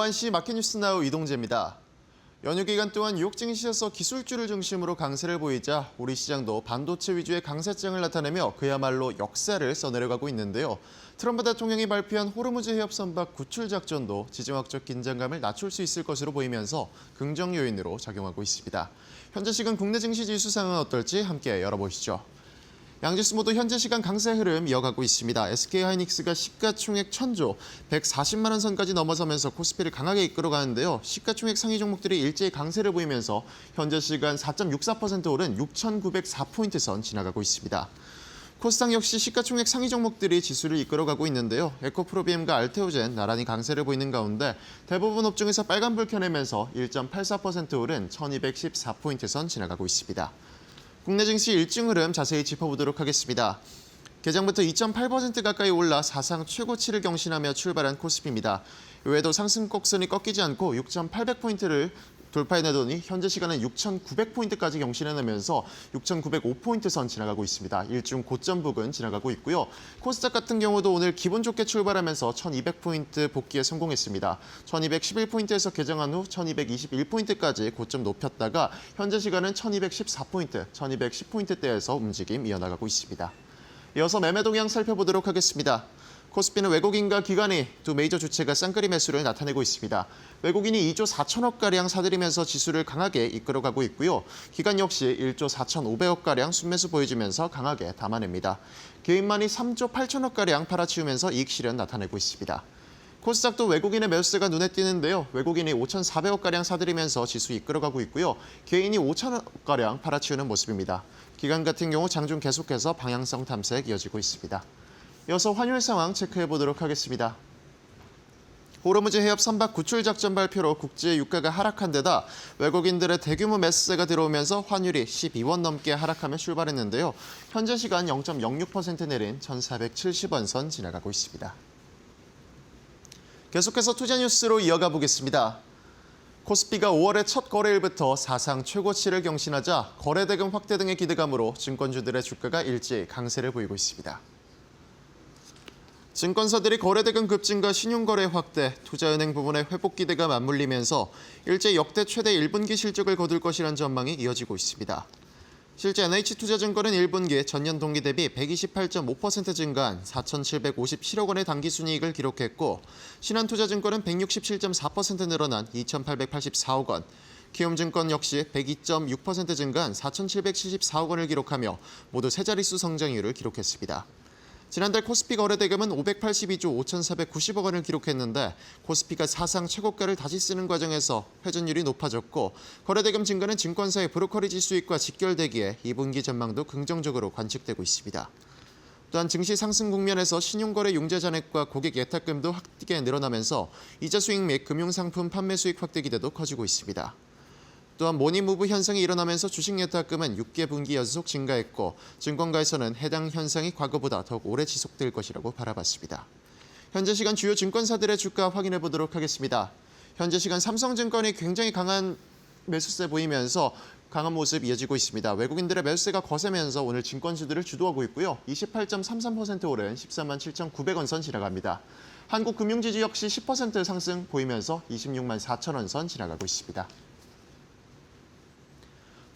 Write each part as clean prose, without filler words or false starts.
11시 마켓뉴스나우 이동재입니다. 연휴 기간 동안 뉴욕 증시에서 기술주를 중심으로 강세를 보이자 우리 시장도 반도체 위주의 강세장을 나타내며 그야말로 역세를 써내려가고 있는데요. 트럼프 대통령이 발표한 호르무즈 해협 선박 구출 작전도 지정학적 긴장감을 낮출 수 있을 것으로 보이면서 긍정 요인으로 작용하고 있습니다. 현재 시간 국내 증시 지수 상황은 어떨지 함께 열어보시죠. 양지수 모두 현재 시간 강세 흐름 이어가고 있습니다. SK하이닉스가 시가총액 1,000조, 140만 원 선까지 넘어서면서 코스피를 강하게 이끌어가는데요. 시가총액 상위 종목들이 일제히 강세를 보이면서 현재 시간 4.64% 오른 6,904포인트 선 지나가고 있습니다. 코스닥 역시 시가총액 상위 종목들이 지수를 이끌어가고 있는데요. 에코프로비엠과 알테오젠 나란히 강세를 보이는 가운데 대부분 업종에서 빨간불 켜내면서 1.84% 오른 1,214포인트 선 지나가고 있습니다. 국내 증시 일중 흐름 자세히 짚어보도록 하겠습니다. 개장부터 2.8% 가까이 올라 사상 최고치를 경신하며 출발한 코스피입니다. 이외에도 상승 곡선이 꺾이지 않고 6,800포인트를 돌파해내더니 현재 시간은 6,900포인트까지 경신해내면서 6,905포인트 선 지나가고 있습니다. 일중 고점 부근 지나가고 있고요. 코스닥 같은 경우도 오늘 기분 좋게 출발하면서 1,200포인트 복귀에 성공했습니다. 1,211포인트에서 개장한 후 1,221포인트까지 고점 높였다가 현재 시간은 1,214포인트, 1,210포인트대에서 움직임 이어나가고 있습니다. 이어서 매매 동향 살펴보도록 하겠습니다. 코스피는 외국인과 기관이 두 메이저 주체가 쌍끌이 매수를 나타내고 있습니다. 외국인이 2조 4천억가량 사들이면서 지수를 강하게 이끌어가고 있고요. 기관 역시 1조 4,500억가량 순매수 보여주면서 강하게 담아냅니다. 개인만이 3조 8천억가량 팔아치우면서 이익 실현 나타내고 있습니다. 코스닥도 외국인의 매수세가 눈에 띄는데요. 외국인이 5,400억가량 사들이면서 지수 이끌어가고 있고요. 개인이 5천억가량 팔아치우는 모습입니다. 기관 같은 경우 장중 계속해서 방향성 탐색 이어지고 있습니다. 이어서 환율 상황 체크해 보도록 하겠습니다. 호르무즈 해협 선박 구출 작전 발표로 국제 유가가 하락한 데다 외국인들의 대규모 매수세가 들어오면서 환율이 12원 넘게 하락하며 출발했는데요. 현재 시간 0.06% 내린 1,470원 선 지나가고 있습니다. 계속해서 투자 뉴스로 이어가 보겠습니다. 코스피가 5월의 첫 거래일부터 사상 최고치를 경신하자 거래대금 확대 등의 기대감으로 증권주들의 주가가 일제히 강세를 보이고 있습니다. 증권사들이 거래대금 급증과 신용거래 확대, 투자은행 부분의 회복 기대가 맞물리면서 일제 역대 최대 1분기 실적을 거둘 것이란 전망이 이어지고 있습니다. 실제 NH투자증권은 1분기 전년 동기 대비 128.5% 증가한 4,757억 원의 당기순이익을 기록했고 신한투자증권은 167.4% 늘어난 2,884억 원, 키움증권 역시 102.6% 증가한 4,774억 원을 기록하며 모두 세 자릿수 성장률을 기록했습니다. 지난달 코스피 거래대금은 582조 5,490억 원을 기록했는데 코스피가 사상 최고가를 다시 쓰는 과정에서 회전율이 높아졌고 거래대금 증가는 증권사의 브로커리지 수익과 직결되기에 2분기 전망도 긍정적으로 관측되고 있습니다. 또한 증시 상승 국면에서 신용거래 융자 잔액과 고객 예탁금도 확대게 늘어나면서 이자 수익 및 금융상품 판매 수익 확대 기대도 커지고 있습니다. 또한 모니무브 현상이 일어나면서 주식 예탁금은 6개 분기 연속 증가했고 증권가에서는 해당 현상이 과거보다 더욱 오래 지속될 것이라고 바라봤습니다. 현재 시간 주요 증권사들의 주가 확인해 보도록 하겠습니다. 현재 시간 삼성증권이 굉장히 강한 매수세 보이면서 강한 모습 이어지고 있습니다. 외국인들의 매수세가 거세면서 오늘 증권주들을 주도하고 있고요. 28.33% 오른 147만 7,900원 선 지나갑니다. 한국금융지주 역시 10% 상승 보이면서 26만 4천 원 선 지나가고 있습니다.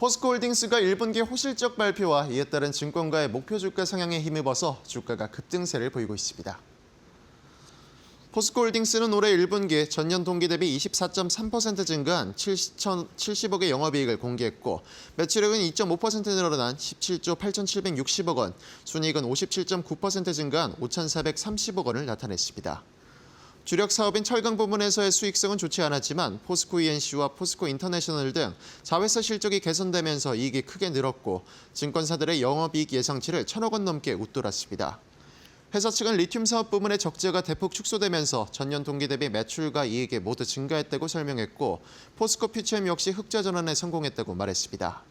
포스코홀딩스가 1분기 호실적 발표와 이에 따른 증권가의 목표 주가 상향에 힘입어서 주가가 급등세를 보이고 있습니다. 포스코홀딩스는 올해 1분기 전년 동기 대비 24.3% 증가한 7,070억의 영업이익을 공개했고 매출액은 2.5% 늘어난 17조 8,760억 원, 순이익은 57.9% 증가한 5,430억 원을 나타냈습니다. 주력 사업인 철강 부문에서의 수익성은 좋지 않았지만 포스코 E&C와 포스코 인터내셔널 등 자회사 실적이 개선되면서 이익이 크게 늘었고 증권사들의 영업이익 예상치를 1,000억 원 넘게 웃돌았습니다. 회사 측은 리튬 사업 부문의 적자가 대폭 축소되면서 전년 동기 대비 매출과 이익이 모두 증가했다고 설명했고 포스코 퓨처엠 역시 흑자 전환에 성공했다고 말했습니다.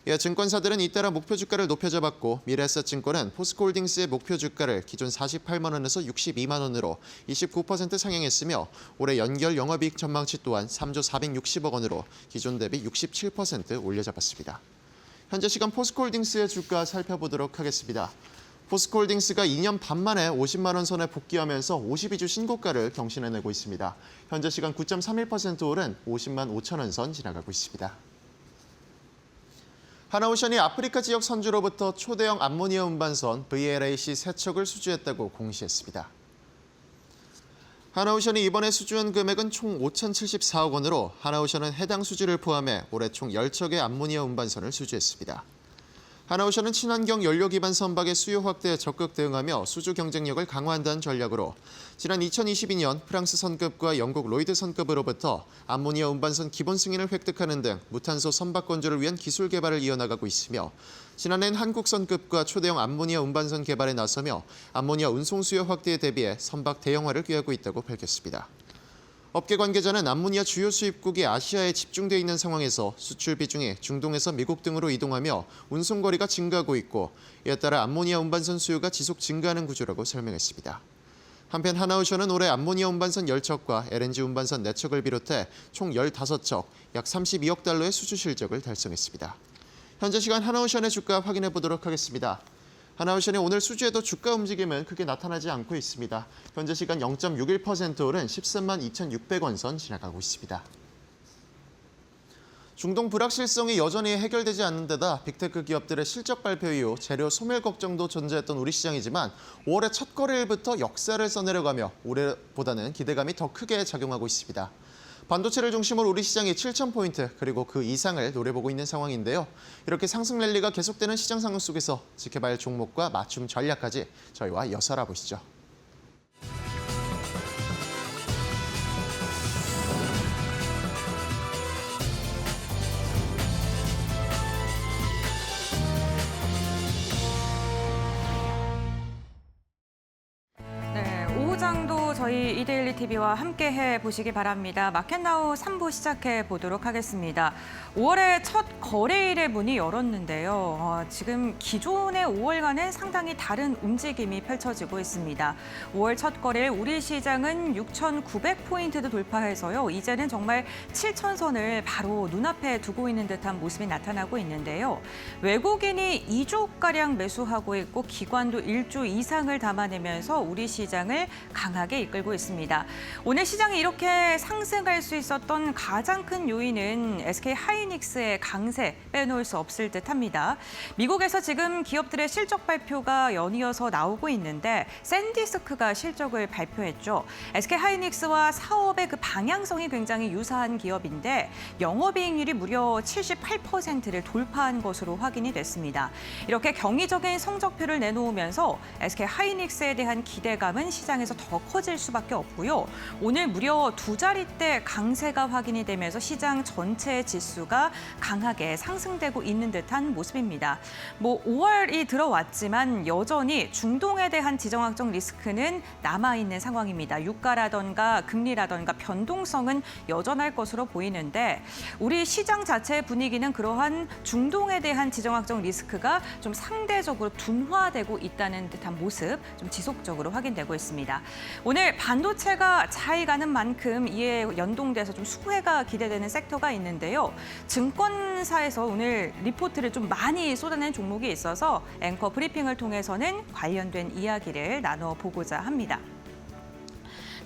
이어 증권사들은 잇따라 목표 주가를 높여잡았고 미래에셋증권은 포스코홀딩스의 목표 주가를 기존 48만 원에서 62만 원으로 29% 상향했으며 올해 연결 영업이익 전망치 또한 3조 460억 원으로 기존 대비 67% 올려잡았습니다. 현재 시간 포스코홀딩스의 주가 살펴보도록 하겠습니다. 포스코홀딩스가 2년 반 만에 50만 원 선에 복귀하면서 52주 신고가를 경신해내고 있습니다. 현재 시간 9.31% 오른 50만 5천 원 선 지나가고 있습니다. 하나오션이 아프리카 지역 선주로부터 초대형 암모니아 운반선 VLAC 3척을 수주했다고 공시했습니다. 하나오션이 이번에 수주한 금액은 총 5,074억 원으로 하나오션은 해당 수주를 포함해 올해 총 10척의 암모니아 운반선을 수주했습니다. 하나오션은 친환경 연료 기반 선박의 수요 확대에 적극 대응하며 수주 경쟁력을 강화한다는 전략으로 지난 2022년 프랑스 선급과 영국 로이드 선급으로부터 암모니아 운반선 기본 승인을 획득하는 등 무탄소 선박 건조를 위한 기술 개발을 이어나가고 있으며 지난해엔 한국 선급과 초대형 암모니아 운반선 개발에 나서며 암모니아 운송 수요 확대에 대비해 선박 대형화를 꾀하고 있다고 밝혔습니다. 업계 관계자는 암모니아 주요 수입국이 아시아에 집중돼 있는 상황에서 수출 비중이 중동에서 미국 등으로 이동하며 운송 거리가 증가하고 있고 이에 따라 암모니아 운반선 수요가 지속 증가하는 구조라고 설명했습니다. 한편 하나오션은 올해 암모니아 운반선 10척과 LNG 운반선 4척을 비롯해 총 15척, 약 32억 달러의 수주 실적을 달성했습니다. 현재 시간 하나오션의 주가 확인해 보도록 하겠습니다. 하나오션의 오늘 수주에도 주가 움직임은 크게 나타나지 않고 있습니다. 현재 시간 0.61% 오른 13만 2,600원 선 지나가고 있습니다. 중동 불확실성이 여전히 해결되지 않는 데다 빅테크 기업들의 실적 발표 이후 재료 소멸 걱정도 존재했던 우리 시장이지만 5월의 첫 거래일부터 역사를 써내려가며 올해보다는 기대감이 더 크게 작용하고 있습니다. 반도체를 중심으로 우리 시장이 7,000포인트 그리고 그 이상을 노려보고 있는 상황인데요. 이렇게 상승 랠리가 계속되는 시장 상황 속에서 지켜봐야 할 종목과 맞춤 전략까지 저희와 이어서 알아보시죠. 오후장도 저희 이데일리 TV와 함께 해보시기 바랍니다. 마켓나우 3부 시작해 보도록 하겠습니다. 5월의 첫 거래일의 문이 열었는데요. 지금 기존의 5월과는 상당히 다른 움직임이 펼쳐지고 있습니다. 5월 첫 거래일 우리 시장은 6,900포인트도 돌파해서요. 이제는 정말 7,000선을 바로 눈앞에 두고 있는 듯한 모습이 나타나고 있는데요. 외국인이 2조가량 매수하고 있고 기관도 1조 이상을 담아내면서 우리 시장을 강하게 이끌고 있습니다. 오늘 시장이 이렇게 상승할 수 있었던 가장 큰 요인은 SK 하이닉스의 강세 빼놓을 수 없을 듯합니다. 미국에서 지금 기업들의 실적 발표가 연이어서 나오고 있는데 샌디스크가 실적을 발표했죠. SK 하이닉스와 사업의 그 방향성이 굉장히 유사한 기업인데 영업이익률이 무려 78%를 돌파한 것으로 확인이 됐습니다. 이렇게 경이적인 성적표를 내놓으면서 SK 하이닉스에 대한 기대감은 시장에서 더 커질 수밖에 없고요. 오늘 무려 2자릿대 강세가 확인이 되면서 시장 전체 지수가 강하게 상승되고 있는 듯한 모습입니다. 5월이 들어왔지만 여전히 중동에 대한 지정학적 리스크는 남아있는 상황입니다. 유가라던가 금리라던가 변동성은 여전할 것으로 보이는데 우리 시장 자체의 분위기는 그러한 중동에 대한 지정학적 리스크가 좀 상대적으로 둔화되고 있다는 듯한 모습 좀 지속적으로 확인되고 있습니다. 오늘 반도체가 잘 가는 만큼 이에 연동돼서 좀 수혜가 기대되는 섹터가 있는데요. 증권사에서 오늘 리포트를 좀 많이 쏟아낸 종목이 있어서 앵커 브리핑을 통해서는 관련된 이야기를 나눠보고자 합니다.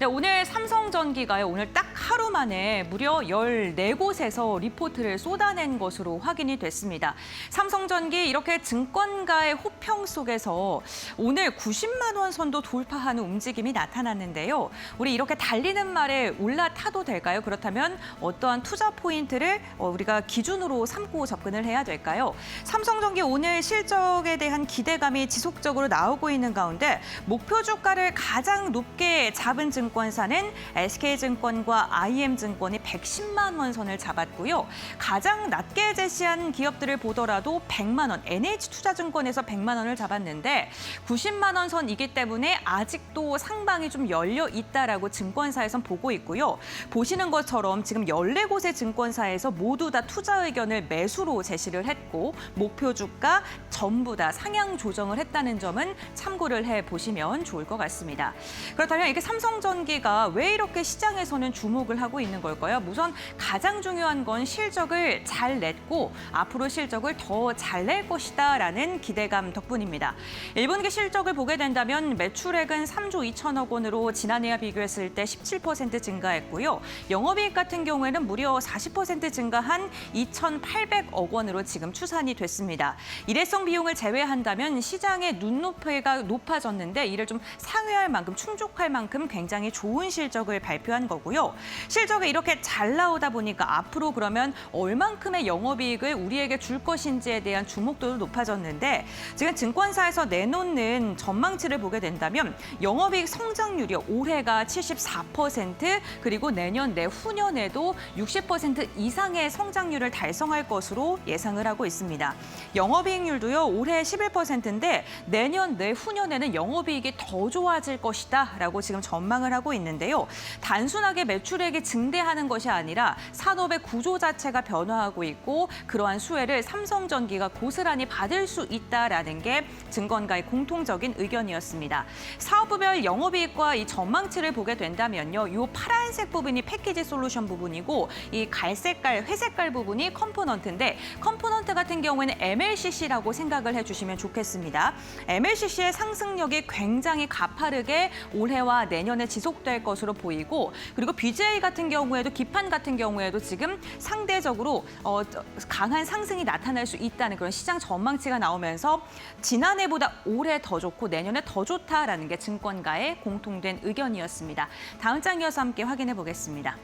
네, 오늘 삼성전기가요. 오늘 딱 하루 만에 무려 14곳에서 리포트를 쏟아낸 것으로 확인이 됐습니다. 삼성전기 이렇게 증권가의 호평 속에서 오늘 90만 원 선도 돌파하는 움직임이 나타났는데요. 우리 이렇게 달리는 말에 올라타도 될까요? 그렇다면 어떠한 투자 포인트를 우리가 기준으로 삼고 접근을 해야 될까요? 삼성전기 오늘 실적에 대한 기대감이 지속적으로 나오고 있는 가운데 목표 주가를 가장 높게 잡은 증권사는 SK증권과 IM증권이 110만 원 선을 잡았고요. 가장 낮게 제시한 기업들을 보더라도 100만 원, NH투자증권에서 100만 원을 잡았는데 90만 원 선이기 때문에 아직도 상방이 좀 열려 있다라고 증권사에선 보고 있고요. 보시는 것처럼 지금 14곳의 증권사에서 모두 다 투자 의견을 매수로 제시를 했고 목표 주가 전부 다 상향 조정을 했다는 점은 참고를 해보시면 좋을 것 같습니다. 그렇다면 이게 삼성전기 삼성전기가 왜 이렇게 시장에서는 주목을 하고 있는 걸까요? 우선 가장 중요한 건 실적을 잘 냈고 앞으로 실적을 더 잘 낼 것이다라는 기대감 덕분입니다. 1분기 실적을 보게 된다면 매출액은 3조 2천억 원으로 지난해와 비교했을 때 17% 증가했고요. 영업이익 같은 경우에는 무려 40% 증가한 2,800억 원으로 지금 추산이 됐습니다. 일회성 비용을 제외한다면 시장의 눈높이가 높아졌는데 이를 좀 상회할 만큼 충족할 만큼 굉장히 좋은 실적을 발표한 거고요. 실적이 이렇게 잘 나오다 보니까 앞으로 그러면 얼만큼의 영업이익을 우리에게 줄 것인지에 대한 주목도도 높아졌는데 지금 증권사에서 내놓는 전망치를 보게 된다면 영업이익 성장률이 올해가 74% 그리고 내년 내후년에도 60% 이상의 성장률을 달성할 것으로 예상을 하고 있습니다. 영업이익률도요 올해 11%인데 내년 내후년에는 영업이익이 더 좋아질 것이다라고 지금 전망을 하고 있는데요. 단순하게 매출액이 증대하는 것이 아니라 산업의 구조 자체가 변화하고 있고 그러한 수혜를 삼성전기가 고스란히 받을 수 있다라는 게 증권가의 공통적인 의견이었습니다. 사업부별 영업이익과 이 전망치를 보게 된다면요. 이 파란색 부분이 패키지 솔루션 부분이고 이 갈색깔, 회색깔 부분이 컴포넌트인데 컴포넌트 같은 경우에는 MLCC라고 생각을 해주시면 좋겠습니다. MLCC의 상승력이 굉장히 가파르게 올해와 내년에 지속될 것으로 보이고 그리고 BGA 같은 경우에도 기판 같은 경우에도 지금 상대적으로 강한 상승이 나타날 수 있다는 그런 시장 전망치가 나오면서 지난해보다 올해 더 좋고 내년에 더 좋다라는 게 증권가의 공통된 의견이었습니다. 다음 장 이어서 함께 확인해 보겠습니다.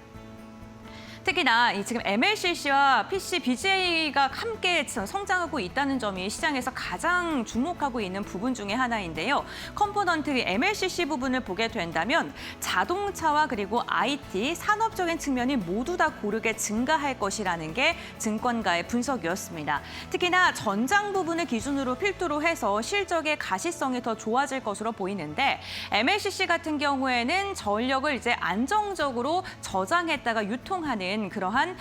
특히나 지금 MLCC와 PC, BGA가 함께 성장하고 있다는 점이 시장에서 가장 주목하고 있는 부분 중에 하나인데요. 컴포넌트 MLCC 부분을 보게 된다면 자동차와 그리고 IT, 산업적인 측면이 모두 다 고르게 증가할 것이라는 게 증권가의 분석이었습니다. 특히나 전장 부분을 기준으로 필두로 해서 실적의 가시성이 더 좋아질 것으로 보이는데 MLCC 같은 경우에는 전력을 이제 안정적으로 저장했다가 유통하는 그러한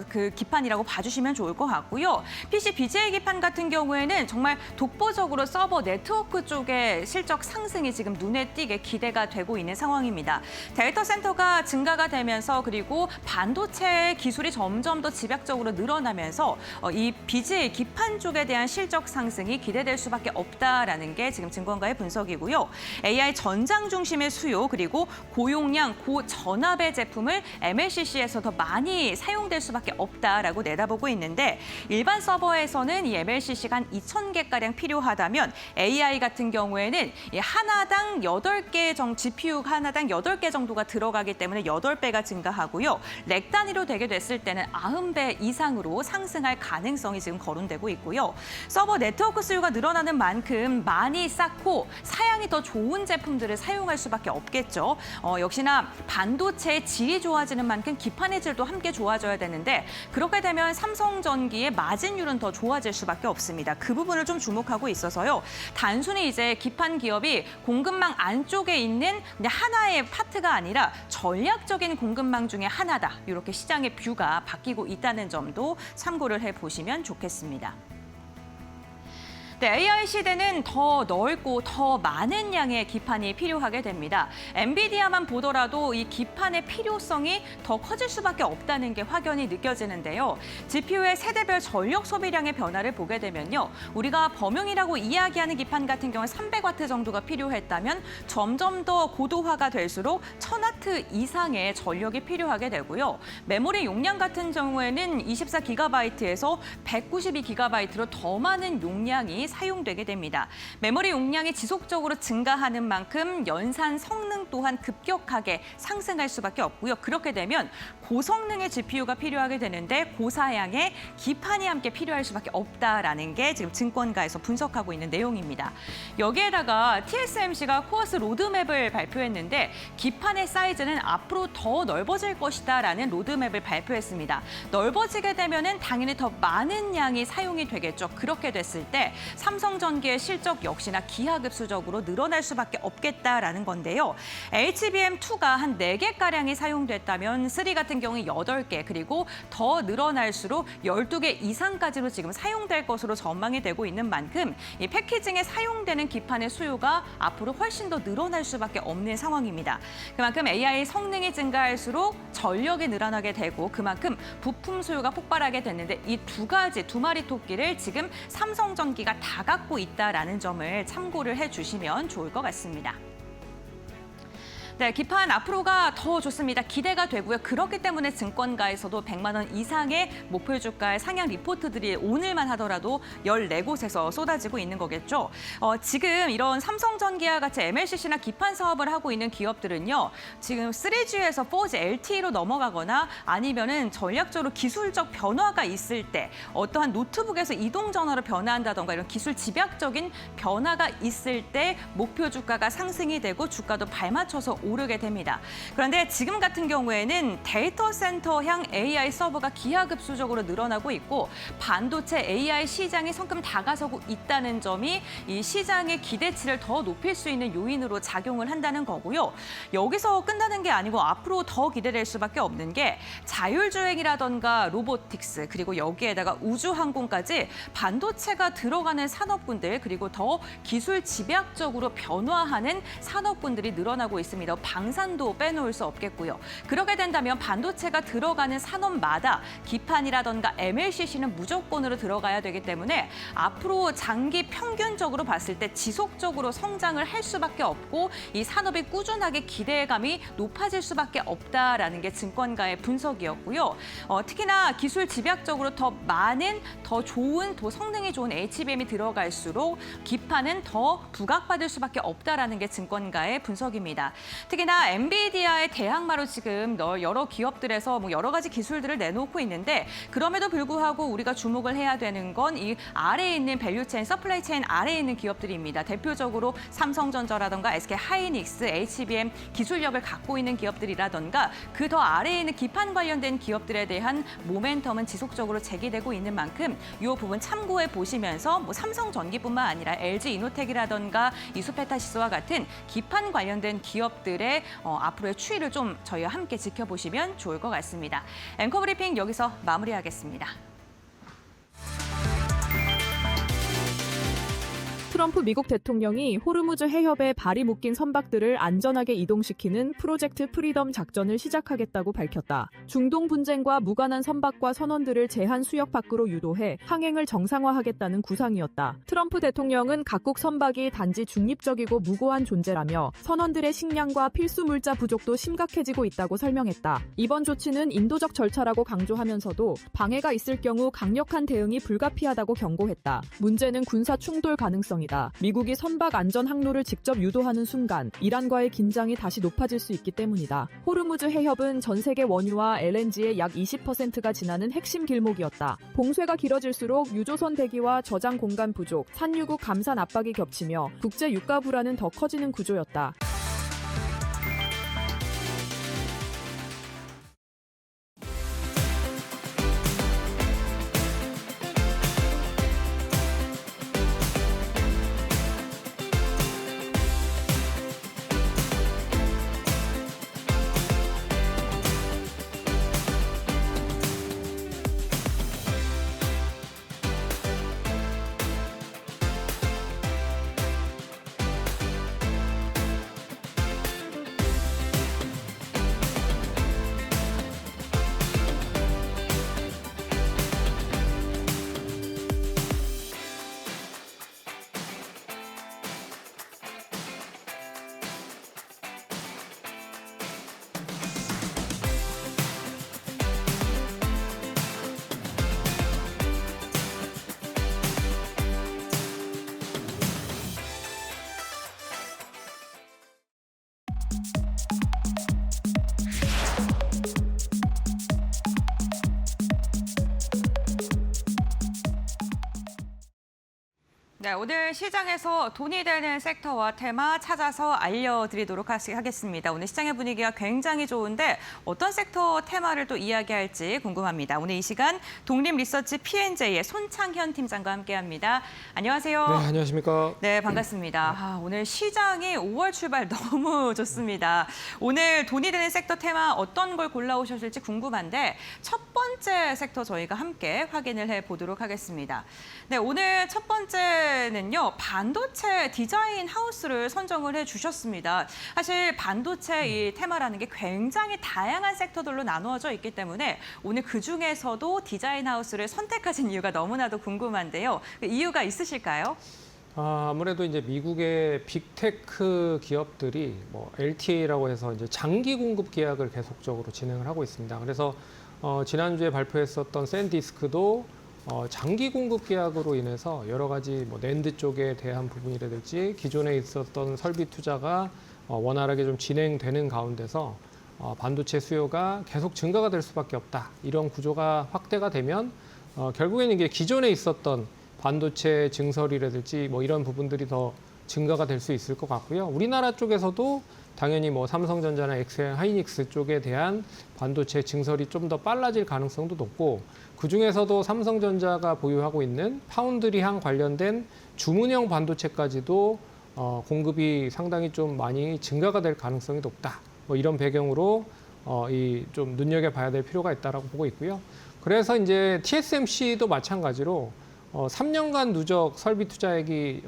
그 기판이라고 봐주시면 좋을 것 같고요. PC BGA 기판 같은 경우에는 정말 독보적으로 서버 네트워크 쪽의 실적 상승이 지금 눈에 띄게 기대가 되고 있는 상황입니다. 데이터 센터가 증가가 되면서 그리고 반도체 기술이 점점 더 집약적으로 늘어나면서 이 BGA 기판 쪽에 대한 실적 상승이 기대될 수밖에 없다라는 게 지금 증권가의 분석이고요. AI 전장 중심의 수요 그리고 고용량, 고전압의 제품을 MLCC에서 더 많이 사용될 수밖에 없다라고 내다보고 있는데 일반 서버에서는 이 MLCC가 한 2,000개가량 필요하다면 AI 같은 경우에는 하나당 8개 정도, GPU 하나당 8개 정도가 들어가기 때문에 8배가 증가하고요. 렉 단위로 되게 됐을 때는 90배 이상으로 상승할 가능성이 지금 거론되고 있고요. 서버 네트워크 수요가 늘어나는 만큼 많이 쌓고 사양이 더 좋은 제품들을 사용할 수밖에 없겠죠. 역시나 반도체의 질이 좋아지는 만큼 기판의 질도 함께 좋아져야 되는데 그렇게 되면 삼성전기의 마진율은 더 좋아질 수밖에 없습니다. 그 부분을 좀 주목하고 있어서요. 단순히 이제 기판 기업이 공급망 안쪽에 있는 그냥 하나의 파트가 아니라 전략적인 공급망 중에 하나다. 이렇게 시장의 뷰가 바뀌고 있다는 점도 참고를 해보시면 좋겠습니다. 네, AI 시대는 더 넓고 더 많은 양의 기판이 필요하게 됩니다. 엔비디아만 보더라도 이 기판의 필요성이 더 커질 수밖에 없다는 게 확연히 느껴지는데요. GPU의 세대별 전력 소비량의 변화를 보게 되면요. 우리가 범용이라고 이야기하는 기판 같은 경우는 300W 정도가 필요했다면 점점 더 고도화가 될수록 1000W 이상의 전력이 필요하게 되고요. 메모리 용량 같은 경우에는 24GB에서 192GB로 더 많은 용량이 사용되게 됩니다. 메모리 용량이 지속적으로 증가하는 만큼 연산 성능 또한 급격하게 상승할 수밖에 없고요. 그렇게 되면 고성능의 GPU가 필요하게 되는데 고사양의 기판이 함께 필요할 수밖에 없다라는 게 지금 증권가에서 분석하고 있는 내용입니다. 여기에다가 TSMC가 코어스 로드맵을 발표했는데 기판의 사이즈는 앞으로 더 넓어질 것이다라는 로드맵을 발표했습니다. 넓어지게 되면은 당연히 더 많은 양이 사용이 되겠죠. 그렇게 됐을 때 삼성전기의 실적 역시나 기하급수적으로 늘어날 수밖에 없겠다라는 건데요. HBM2가 한 4개가량이 사용됐다면 3 같은 경우에 8개 그리고 더 늘어날수록 12개 이상까지로 지금 사용될 것으로 전망이 되고 있는 만큼 이 패키징에 사용되는 기판의 수요가 앞으로 훨씬 더 늘어날 수밖에 없는 상황입니다. 그만큼 AI 성능이 증가할수록 전력이 늘어나게 되고 그만큼 부품 수요가 폭발하게 됐는데 이 두 마리 토끼를 지금 삼성전기가 다 갖고 있다라는 점을 참고를 해주시면 좋을 것 같습니다. 네, 기판 앞으로가 더 좋습니다. 기대가 되고요. 그렇기 때문에 증권가에서도 100만 원 이상의 목표 주가의 상향 리포트들이 오늘만 하더라도 14곳에서 쏟아지고 있는 거겠죠. 지금 이런 삼성전기와 같이 MLCC나 기판 사업을 하고 있는 기업들은요. 지금 3G에서 4G LTE로 넘어가거나 아니면은 전략적으로 기술적 변화가 있을 때 어떠한 노트북에서 이동 전화로 변화한다던가 이런 기술 집약적인 변화가 있을 때 목표 주가가 상승이 되고 주가도 발맞춰서 오르게 됩니다. 그런데 지금 같은 경우에는 데이터 센터향 AI 서버가 기하급수적으로 늘어나고 있고 반도체 AI 시장이 성큼 다가서고 있다는 점이 이 시장의 기대치를 더 높일 수 있는 요인으로 작용을 한다는 거고요. 여기서 끝나는 게 아니고 앞으로 더 기대될 수밖에 없는 게 자율주행이라던가 로보틱스 그리고 여기에다가 우주항공까지 반도체가 들어가는 산업군들 그리고 더 기술 집약적으로 변화하는 산업군들이 늘어나고 있습니다. 방산도 빼놓을 수 없겠고요. 그렇게 된다면 반도체가 들어가는 산업마다 기판이라던가 MLCC는 무조건으로 들어가야 되기 때문에 앞으로 장기 평균적으로 봤을 때 지속적으로 성장을 할 수밖에 없고 이 산업이 꾸준하게 기대감이 높아질 수밖에 없다라는 게 증권가의 분석이었고요. 특히나 기술 집약적으로 더 많은, 더 좋은, 더 성능이 좋은 HBM이 들어갈수록 기판은 더 부각받을 수밖에 없다라는 게 증권가의 분석입니다. 특히나 엔비디아의 대항마로 지금 여러 기업들에서 여러 가지 기술들을 내놓고 있는데 그럼에도 불구하고 우리가 주목을 해야 되는 건 이 아래에 있는 밸류체인, 서플라이체인 아래에 있는 기업들입니다. 대표적으로 삼성전자라던가 SK하이닉스, HBM 기술력을 갖고 있는 기업들이라던가 그 더 아래에 있는 기판 관련된 기업들에 대한 모멘텀은 지속적으로 제기되고 있는 만큼 이 부분 참고해 보시면서 삼성전기뿐만 아니라 LG이노텍이라던가 이수페타시스와 같은 기판 관련된 기업들의 앞으로의 추이를 좀 저희와 함께 지켜보시면 좋을 것 같습니다. 앵커 브리핑 여기서 마무리하겠습니다. 트럼프 미국 대통령이 호르무즈 해협에 발이 묶인 선박들을 안전하게 이동시키는 프로젝트 프리덤 작전을 시작하겠다고 밝혔다. 중동 분쟁과 무관한 선박과 선원들을 제한 수역 밖으로 유도해 항행을 정상화하겠다는 구상이었다. 트럼프 대통령은 각국 선박이 단지 중립적이고 무고한 존재라며 선원들의 식량과 필수 물자 부족도 심각해지고 있다고 설명했다. 이번 조치는 인도적 절차라고 강조하면서도 방해가 있을 경우 강력한 대응이 불가피하다고 경고했다. 문제는 군사 충돌 가능성이다. 미국이 선박 안전 항로를 직접 유도하는 순간 이란과의 긴장이 다시 높아질 수 있기 때문이다. 호르무즈 해협은 전 세계 원유와 LNG의 약 20%가 지나는 핵심 길목이었다. 봉쇄가 길어질수록 유조선 대기와 저장 공간 부족, 산유국 감산 압박이 겹치며 국제 유가 불안은 더 커지는 구조였다. 네, 오늘 시장에서 돈이 되는 섹터와 테마 찾아서 알려드리도록 하겠습니다. 오늘 시장의 분위기가 굉장히 좋은데 어떤 sek터 테마를 또 이야기할지 궁금합니다. 오늘 이 시간 독립리서치 P&J의 손창현 팀장과 함께합니다. 안녕하세요. 네, 안녕하십니까. 네, 반갑습니다. 오늘 시장이 5월 출발 너무 좋습니다. 오늘 돈이 되는 섹터 테마 어떤 걸 골라오셨을지 궁금한데 첫 번째 섹터 저희가 함께 확인을 해보도록 하겠습니다. 네, 오늘 첫 번째는요, 반도체 디자인 하우스를 선정을 해주셨습니다. 사실 반도체 이 테마라는 게 굉장히 다양한 섹터들로 나누어져 있기 때문에 오늘 그중에서도 디자인 하우스를 선택하신 이유가 너무나도 궁금한데요. 그 이유가 있으실까요? 아무래도 이제 미국의 빅테크 기업들이 뭐 LTA라고 해서 이제 장기 공급 계약을 계속적으로 진행을 하고 있습니다. 그래서 지난주에 발표했었던 샌디스크도 장기 공급 계약으로 인해서 여러 가지 뭐 낸드 쪽에 대한 부분이라든지 기존에 있었던 설비 투자가 원활하게 좀 진행되는 가운데서 반도체 수요가 계속 증가가 될 수밖에 없다. 이런 구조가 확대가 되면 결국에는 이게 기존에 있었던 반도체 증설이라든지 뭐 이런 부분들이 더 증가가 될 수 있을 것 같고요. 우리나라 쪽에서도 당연히 뭐 삼성전자나 엑스엘 하이닉스 쪽에 대한 반도체 증설이 좀 더 빨라질 가능성도 높고 그중에서도 삼성전자가 보유하고 있는 파운드리향 관련된 주문형 반도체까지도 공급이 상당히 좀 많이 증가가 될 가능성이 높다. 뭐 이런 배경으로 이 좀 눈여겨봐야 될 필요가 있다라고 보고 있고요. 그래서 이제 TSMC도 마찬가지로 3년간 누적 설비 투자액이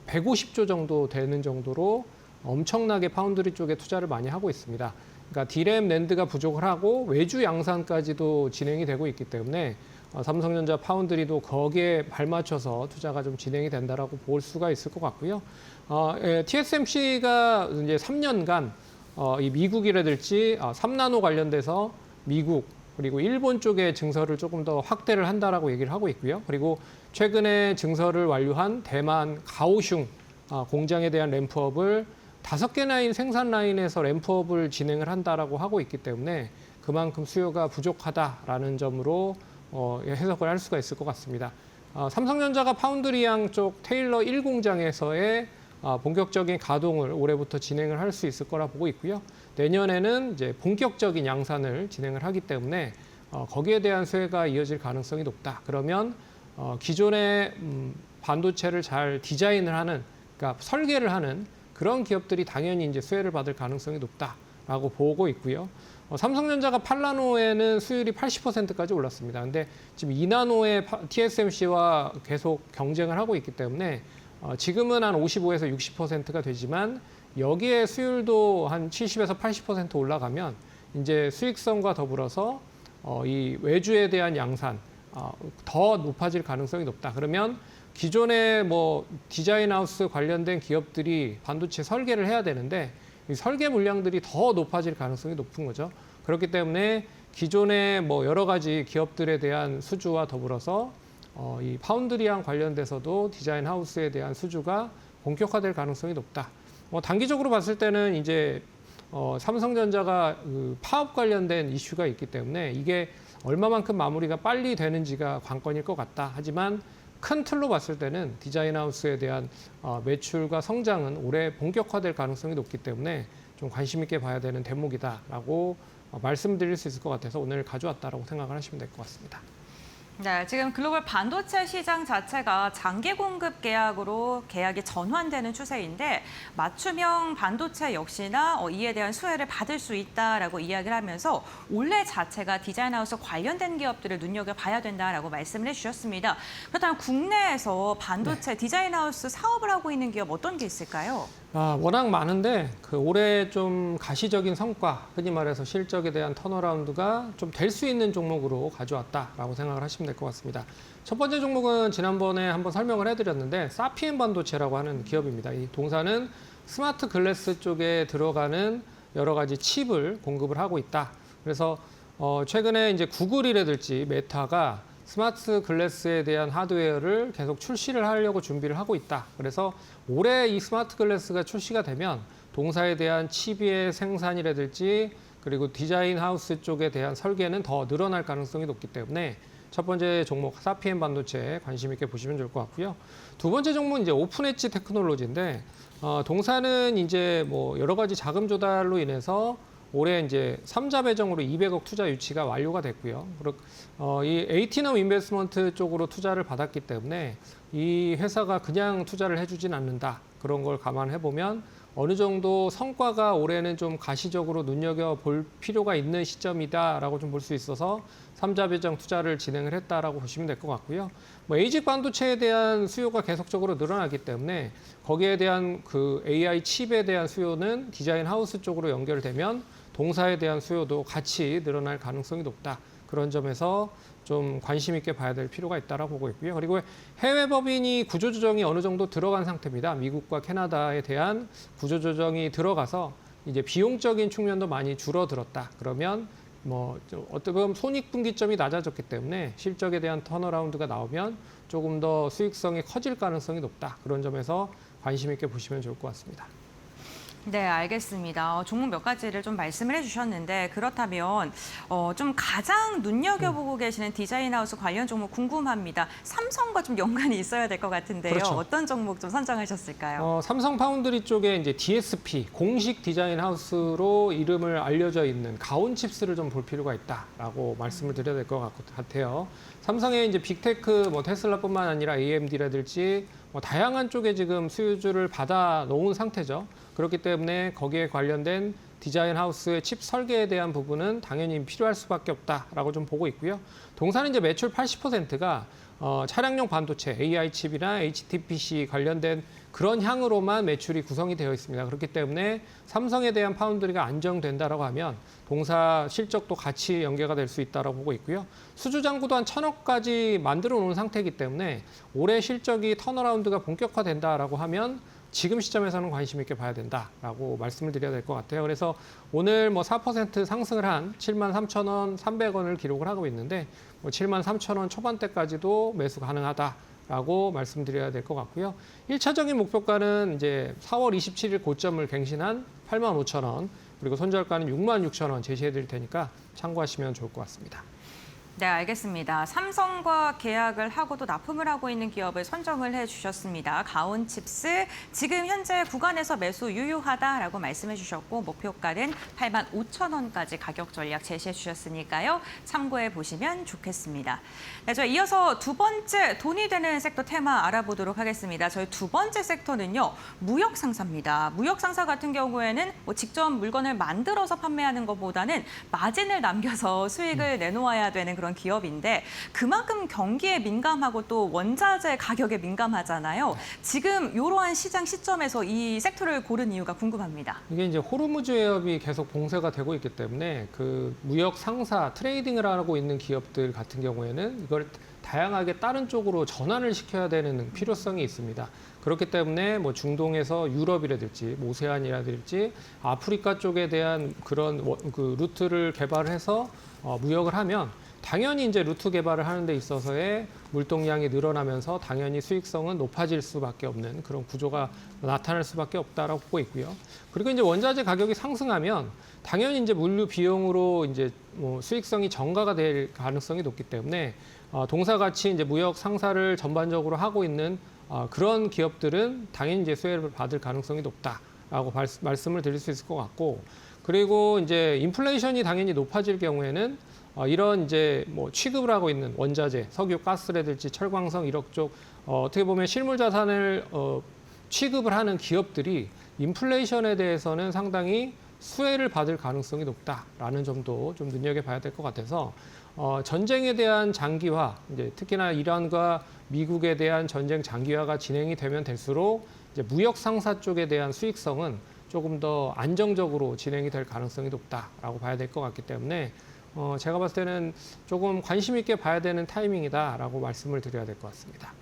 150조 정도 되는 정도로 엄청나게 파운드리 쪽에 투자를 많이 하고 있습니다. 그러니까 D램 낸드가 부족을 하고 외주 양산까지도 진행이 되고 있기 때문에 삼성전자 파운드리도 거기에 발맞춰서 투자가 좀 진행이 된다라고 볼 수가 있을 것 같고요. TSMC가 이제 3년간 이 미국이라든지 3나노 관련돼서 미국 그리고 일본 쪽의 증설을 조금 더 확대를 한다라고 얘기를 하고 있고요. 그리고 최근에 증설을 완료한 대만 가오슝 공장에 대한 램프업을 5개 라인 생산 라인에서 램프업을 진행을 한다라고 하고 있기 때문에 그만큼 수요가 부족하다라는 점으로 해석을 할 수가 있을 것 같습니다. 삼성전자가 파운드리향 쪽 테일러 1공장에서의 본격적인 가동을 올해부터 진행을 할 수 있을 거라 보고 있고요. 내년에는 이제 본격적인 양산을 진행을 하기 때문에 거기에 대한 수혜가 이어질 가능성이 높다. 그러면 기존의 반도체를 잘 디자인을 하는, 그러니까 설계를 하는 그런 기업들이 당연히 이제 수혜를 받을 가능성이 높다라고 보고 있고요. 삼성전자가 8나노에는 수율이 80%까지 올랐습니다. 근데 지금 2나노의 TSMC와 계속 경쟁을 하고 있기 때문에 지금은 한 55에서 60%가 되지만 여기에 수율도 한 70에서 80% 올라가면 이제 수익성과 더불어서 이 외주에 대한 양산 더 높아질 가능성이 높다. 그러면 기존의 뭐 디자인 하우스 관련된 기업들이 반도체 설계를 해야 되는데 이 설계 물량들이 더 높아질 가능성이 높은 거죠. 그렇기 때문에 기존의 뭐 여러 가지 기업들에 대한 수주와 더불어서 이 파운드리랑 관련돼서도 디자인 하우스에 대한 수주가 본격화될 가능성이 높다. 단기적으로 봤을 때는 이제 삼성전자가 그 파업 관련된 이슈가 있기 때문에 이게 얼마만큼 마무리가 빨리 되는지가 관건일 것 같다. 하지만 큰 틀로 봤을 때는 디자인 하우스에 대한 매출과 성장은 올해 본격화될 가능성이 높기 때문에 좀 관심 있게 봐야 되는 대목이다라고 말씀드릴 수 있을 것 같아서 오늘 가져왔다라고 생각을 하시면 될 것 같습니다. 네, 지금 글로벌 반도체 시장 자체가 장기 공급 계약으로 계약이 전환되는 추세인데 맞춤형 반도체 역시나 이에 대한 수혜를 받을 수 있다라고 이야기를 하면서 올해 자체가 디자인하우스 관련된 기업들을 눈여겨봐야 된다라고 말씀을 해주셨습니다. 그렇다면 국내에서 반도체 디자인하우스 사업을 하고 있는 기업 어떤 게 있을까요? 워낙 많은데 그 올해 좀 가시적인 성과, 흔히 말해서 실적에 대한 턴어라운드가 좀 될 수 있는 종목으로 가져왔다라고 생각을 하시면 될 것 같습니다. 첫 번째 종목은 지난번에 한번 설명을 해드렸는데 사피엔 반도체라고 하는 기업입니다. 이 동사는 스마트 글래스 쪽에 들어가는 여러 가지 칩을 공급을 하고 있다. 그래서 최근에 이제 구글이라든지 메타가 스마트 글래스에 대한 하드웨어를 계속 출시를 하려고 준비를 하고 있다. 그래서 올해 이 스마트 글래스가 출시가 되면 동사에 대한 칩의 생산이라든지 그리고 디자인 하우스 쪽에 대한 설계는 더 늘어날 가능성이 높기 때문에 첫 번째 종목 사피엔 반도체 관심 있게 보시면 좋을 것 같고요. 두 번째 종목은 이제 오픈 엣지 테크놀로지인데 동사는 이제 뭐 여러 가지 자금 조달로 인해서 올해 이제 3자 배정으로 200억 투자 유치가 완료가 됐고요. 이 에이티넘 인베스트먼트 쪽으로 투자를 받았기 때문에 이 회사가 그냥 투자를 해주진 않는다. 그런 걸 감안해 보면 어느 정도 성과가 올해는 좀 가시적으로 눈여겨볼 필요가 있는 시점이다라고 좀 볼 수 있어서 3자 배정 투자를 진행을 했다라고 보시면 될 것 같고요. 뭐 에이직 반도체에 대한 수요가 계속적으로 늘어나기 때문에 거기에 대한 그 AI 칩에 대한 수요는 디자인 하우스 쪽으로 연결되면 동사에 대한 수요도 같이 늘어날 가능성이 높다. 그런 점에서 좀 관심 있게 봐야 될 필요가 있다라고 보고 있고요. 그리고 해외 법인이 구조조정이 어느 정도 들어간 상태입니다. 미국과 캐나다에 대한 구조조정이 들어가서 이제 비용적인 측면도 많이 줄어들었다. 그러면 뭐 어떻게 보면 손익분기점이 낮아졌기 때문에 실적에 대한 턴어라운드가 나오면 조금 더 수익성이 커질 가능성이 높다. 그런 점에서 관심 있게 보시면 좋을 것 같습니다. 네, 알겠습니다. 종목 몇 가지를 좀 말씀을 해주셨는데 그렇다면 좀 가장 눈여겨보고 계시는 디자인하우스 관련 종목 궁금합니다. 삼성과 좀 연관이 있어야 될 것 같은데요. 그렇죠. 어떤 종목 좀 선정하셨을까요? 삼성 파운드리 쪽에 이제 DSP 공식 디자인 하우스로 이름을 알려져 있는 가온칩스를 좀 볼 필요가 있다라고 말씀을 드려야 될 것 같아요. 삼성의 이제 빅테크 뭐 테슬라뿐만 아니라 AMD라든지 뭐 다양한 쪽에 지금 수주를 받아 놓은 상태죠. 그렇기 때문에 거기에 관련된 디자인 하우스의 칩 설계에 대한 부분은 당연히 필요할 수밖에 없다라고 좀 보고 있고요. 동사는 이제 매출 80%가 차량용 반도체, AI 칩이나 HTPC 관련된 그런 향으로만 매출이 구성이 되어 있습니다. 그렇기 때문에 삼성에 대한 파운드리가 안정된다라고 하면 동사 실적도 같이 연계가 될 수 있다라고 보고 있고요. 수주 잔고도 한 1,000억까지 만들어 놓은 상태이기 때문에 올해 실적이 턴어라운드가 본격화된다라고 하면 지금 시점에서는 관심 있게 봐야 된다라고 말씀을 드려야 될 것 같아요. 그래서 오늘 뭐 4% 상승을 한 73,000원, 300원을 기록을 하고 있는데 뭐 73,000원 초반대까지도 매수 가능하다라고 말씀드려야 될 것 같고요. 1차적인 목표가는 이제 4월 27일 고점을 갱신한 85,000원, 그리고 손절가는 66,000원 제시해 드릴 테니까 참고하시면 좋을 것 같습니다. 네, 알겠습니다. 삼성과 계약을 하고도 납품을 하고 있는 기업을 선정을 해주셨습니다. 가온칩스, 지금 현재 구간에서 매수 유효하다라고 말씀해 주셨고 목표가는 85,000원까지 가격 전략 제시해 주셨으니까요. 참고해 보시면 좋겠습니다. 네, 저희 이어서 두 번째 돈이 되는 섹터 테마 알아보도록 하겠습니다. 저희 두 번째 섹터는요. 무역 상사입니다. 무역 상사 같은 경우에는 뭐 직접 물건을 만들어서 판매하는 것보다는 마진을 남겨서 수익을 내놓아야 되는 그런 기업인데 그만큼 경기에 민감하고 또 원자재 가격에 민감하잖아요. 지금 이러한 시장 시점에서 이 섹터를 고른 이유가 궁금합니다. 이게 이제 호르무즈 해협이 계속 봉쇄가 되고 있기 때문에 그 무역 상사 트레이딩을 하고 있는 기업들 같은 경우에는 이걸 다양하게 다른 쪽으로 전환을 시켜야 되는 필요성이 있습니다. 그렇기 때문에 뭐 중동에서 유럽이라든지 오세안이라든지 아프리카 쪽에 대한 그런 그 루트를 개발해서 무역을 하면 당연히 이제 루트 개발을 하는 데 있어서의 물동량이 늘어나면서 당연히 수익성은 높아질 수밖에 없는 그런 구조가 나타날 수밖에 없다라고 보고 있고요. 그리고 이제 원자재 가격이 상승하면 당연히 이제 물류 비용으로 이제 뭐 수익성이 전가가 될 가능성이 높기 때문에 동사같이 이제 무역 상사를 전반적으로 하고 있는 그런 기업들은 당연히 이제 수혜를 받을 가능성이 높다라고 말씀을 드릴 수 있을 것 같고, 그리고 이제 인플레이션이 당연히 높아질 경우에는 이런 이제 뭐 취급을 하고 있는 원자재, 석유, 가스라든지 철광석 이런 쪽 어떻게 보면 실물 자산을 취급을 하는 기업들이 인플레이션에 대해서는 상당히 수혜를 받을 가능성이 높다라는 점도 좀 눈여겨봐야 될 것 같아서 전쟁에 대한 장기화, 이제 특히나 이란과 미국에 대한 전쟁 장기화가 진행이 되면 될수록 이제 무역 상사 쪽에 대한 수익성은 조금 더 안정적으로 진행이 될 가능성이 높다라고 봐야 될 것 같기 때문에 제가 봤을 때는 조금 관심 있게 봐야 되는 타이밍이다라고 말씀을 드려야 될 것 같습니다.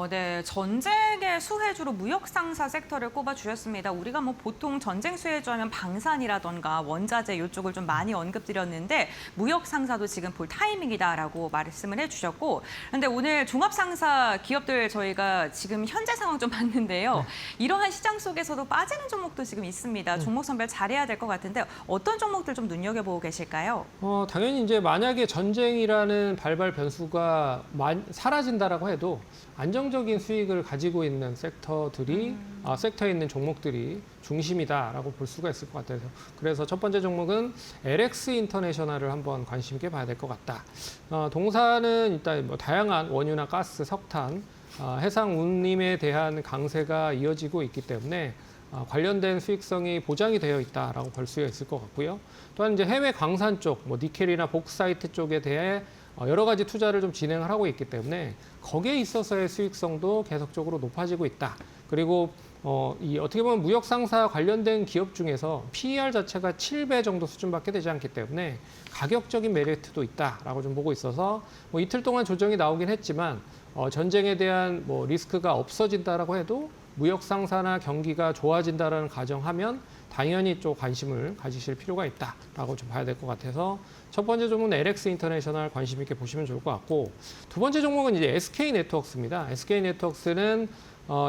네, 전쟁의 수혜주로 무역 상사 섹터를 꼽아 주셨습니다. 우리가 뭐 보통 전쟁 수혜주하면 방산이라던가 원자재 이쪽을 좀 많이 언급드렸는데 무역 상사도 지금 볼 타이밍이다라고 말씀을 해주셨고, 그런데 오늘 종합 상사 기업들 저희가 지금 현재 상황 좀 봤는데요. 이러한 시장 속에서도 빠지는 종목도 지금 있습니다. 종목 선별 잘해야 될 것 같은데 어떤 종목들 좀 눈여겨보고 계실까요? 당연히 이제 만약에 전쟁이라는 발발 변수가 사라진다라고 해도 안정적인 수익을 가지고 있는 섹터들이 섹터에 있는 종목들이 중심이다라고 볼 수가 있을 것 같아서, 그래서 첫 번째 종목은 LX 인터내셔널을 한번 관심 있게 봐야 될 것 같다. 동사는 일단 뭐 다양한 원유나 가스, 석탄, 해상 운임에 대한 강세가 이어지고 있기 때문에 관련된 수익성이 보장이 되어 있다라고 볼 수 있을 것 같고요. 또한 이제 해외 광산 쪽, 뭐 니켈이나 복사이트 쪽에 대해 여러 가지 투자를 좀 진행을 하고 있기 때문에 거기에 있어서의 수익성도 계속적으로 높아지고 있다. 그리고 어떻게 보면 무역 상사 관련된 기업 중에서 PER 자체가 7배 정도 수준밖에 되지 않기 때문에 가격적인 메리트도 있다라고 좀 보고 있어서 뭐 이틀 동안 조정이 나오긴 했지만 전쟁에 대한 뭐 리스크가 없어진다라고 해도 무역 상사나 경기가 좋아진다라는 가정하면 당연히 좀 관심을 가지실 필요가 있다라고 좀 봐야 될 것 같아서 첫 번째 종목은 LX 인터내셔널 관심 있게 보시면 좋을 것 같고, 두 번째 종목은 이제 SK 네트워크스입니다. SK 네트워크스는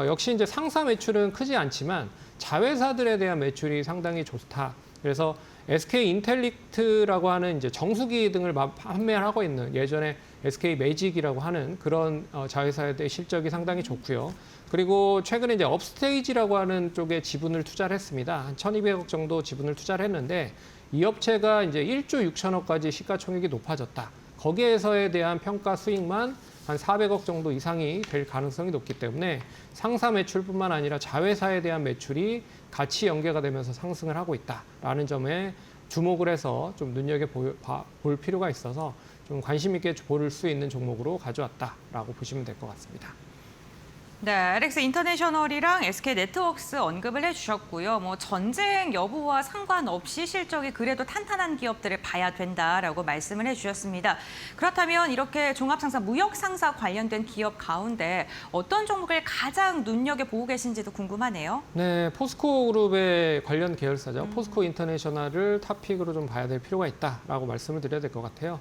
역시 이제 상사 매출은 크지 않지만 자회사들에 대한 매출이 상당히 좋다. 그래서 SK 인텔릭트라고 하는 이제 정수기 등을 판매를 하고 있는 예전에 SK 매직이라고 하는 그런 자회사에 대해 실적이 상당히 좋고요. 그리고 최근에 이제 업스테이지라고 하는 쪽에 지분을 투자를 했습니다. 한 1,200억 정도 지분을 투자를 했는데 이 업체가 이제 1조 6천억까지 시가총액이 높아졌다. 거기에서에 대한 평가 수익만 한 400억 정도 이상이 될 가능성이 높기 때문에 상사 매출뿐만 아니라 자회사에 대한 매출이 같이 연계가 되면서 상승을 하고 있다라는 점에 주목을 해서 좀 눈여겨볼 필요가 있어서 좀 관심 있게 볼 수 있는 종목으로 가져왔다라고 보시면 될 것 같습니다. 네, LX 인터내셔널이랑 SK 네트워크스 언급을 해주셨고요. 뭐 전쟁 여부와 상관없이 실적이 그래도 탄탄한 기업들을 봐야 된다라고 말씀을 해주셨습니다. 그렇다면 이렇게 종합상사, 무역상사 관련된 기업 가운데 어떤 종목을 가장 눈여겨보고 계신지도 궁금하네요. 네, 포스코 그룹의 관련 계열사죠. 포스코 인터내셔널을 탑픽으로 좀 봐야 될 필요가 있다라고 말씀을 드려야 될 것 같아요.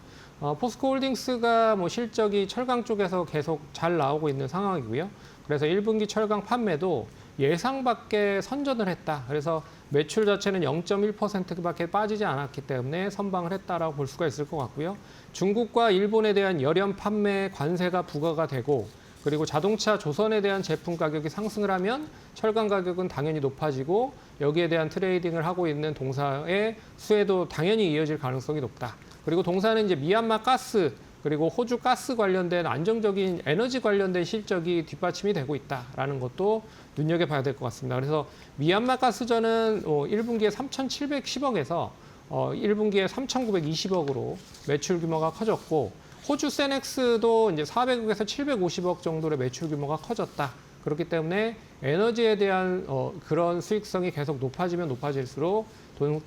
포스코 홀딩스가 뭐 실적이 철강 쪽에서 계속 잘 나오고 있는 상황이고요. 그래서 1분기 철강 판매도 예상 밖에 선전을 했다. 그래서 매출 자체는 0.1%밖에 빠지지 않았기 때문에 선방을 했다라고 볼 수가 있을 것 같고요. 중국과 일본에 대한 열연 판매 관세가 부과가 되고, 그리고 자동차 조선에 대한 제품 가격이 상승을 하면 철강 가격은 당연히 높아지고 여기에 대한 트레이딩을 하고 있는 동사의 수혜도 당연히 이어질 가능성이 높다. 그리고 동사는 이제 미얀마 가스 그리고 호주 가스 관련된 안정적인 에너지 관련된 실적이 뒷받침이 되고 있다라는 것도 눈여겨봐야 될 것 같습니다. 그래서 미얀마 가스전은 1분기에 3,710억에서 1분기에 3,920억으로 매출 규모가 커졌고, 호주 세넥스도 이제 400억에서 750억 정도의 매출 규모가 커졌다. 그렇기 때문에 에너지에 대한 그런 수익성이 계속 높아지면 높아질수록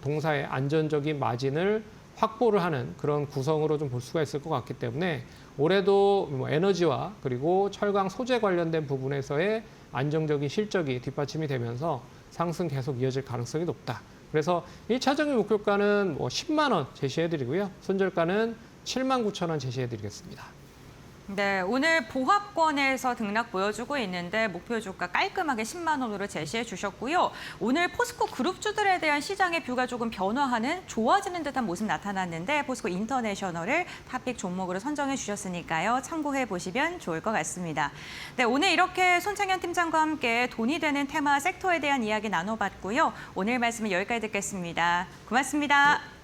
동사의 안전적인 마진을 확보를 하는 그런 구성으로 좀 볼 수가 있을 것 같기 때문에 올해도 뭐 에너지와 그리고 철강 소재 관련된 부분에서의 안정적인 실적이 뒷받침이 되면서 상승 계속 이어질 가능성이 높다. 그래서 1차적인 목표가는 뭐 10만 원 제시해드리고요. 손절가는 7만 9천 원 제시해드리겠습니다. 네, 오늘 보합권에서 등락 보여주고 있는데 목표 주가 깔끔하게 10만 원으로 제시해 주셨고요. 오늘 포스코 그룹주들에 대한 시장의 뷰가 조금 변화하는, 좋아지는 듯한 모습 나타났는데 포스코 인터내셔널을 탑픽 종목으로 선정해 주셨으니까요. 참고해 보시면 좋을 것 같습니다. 네, 오늘 이렇게 손창현 팀장과 함께 돈이 되는 테마 섹터에 대한 이야기 나눠봤고요. 오늘 말씀은 여기까지 듣겠습니다. 고맙습니다. 네.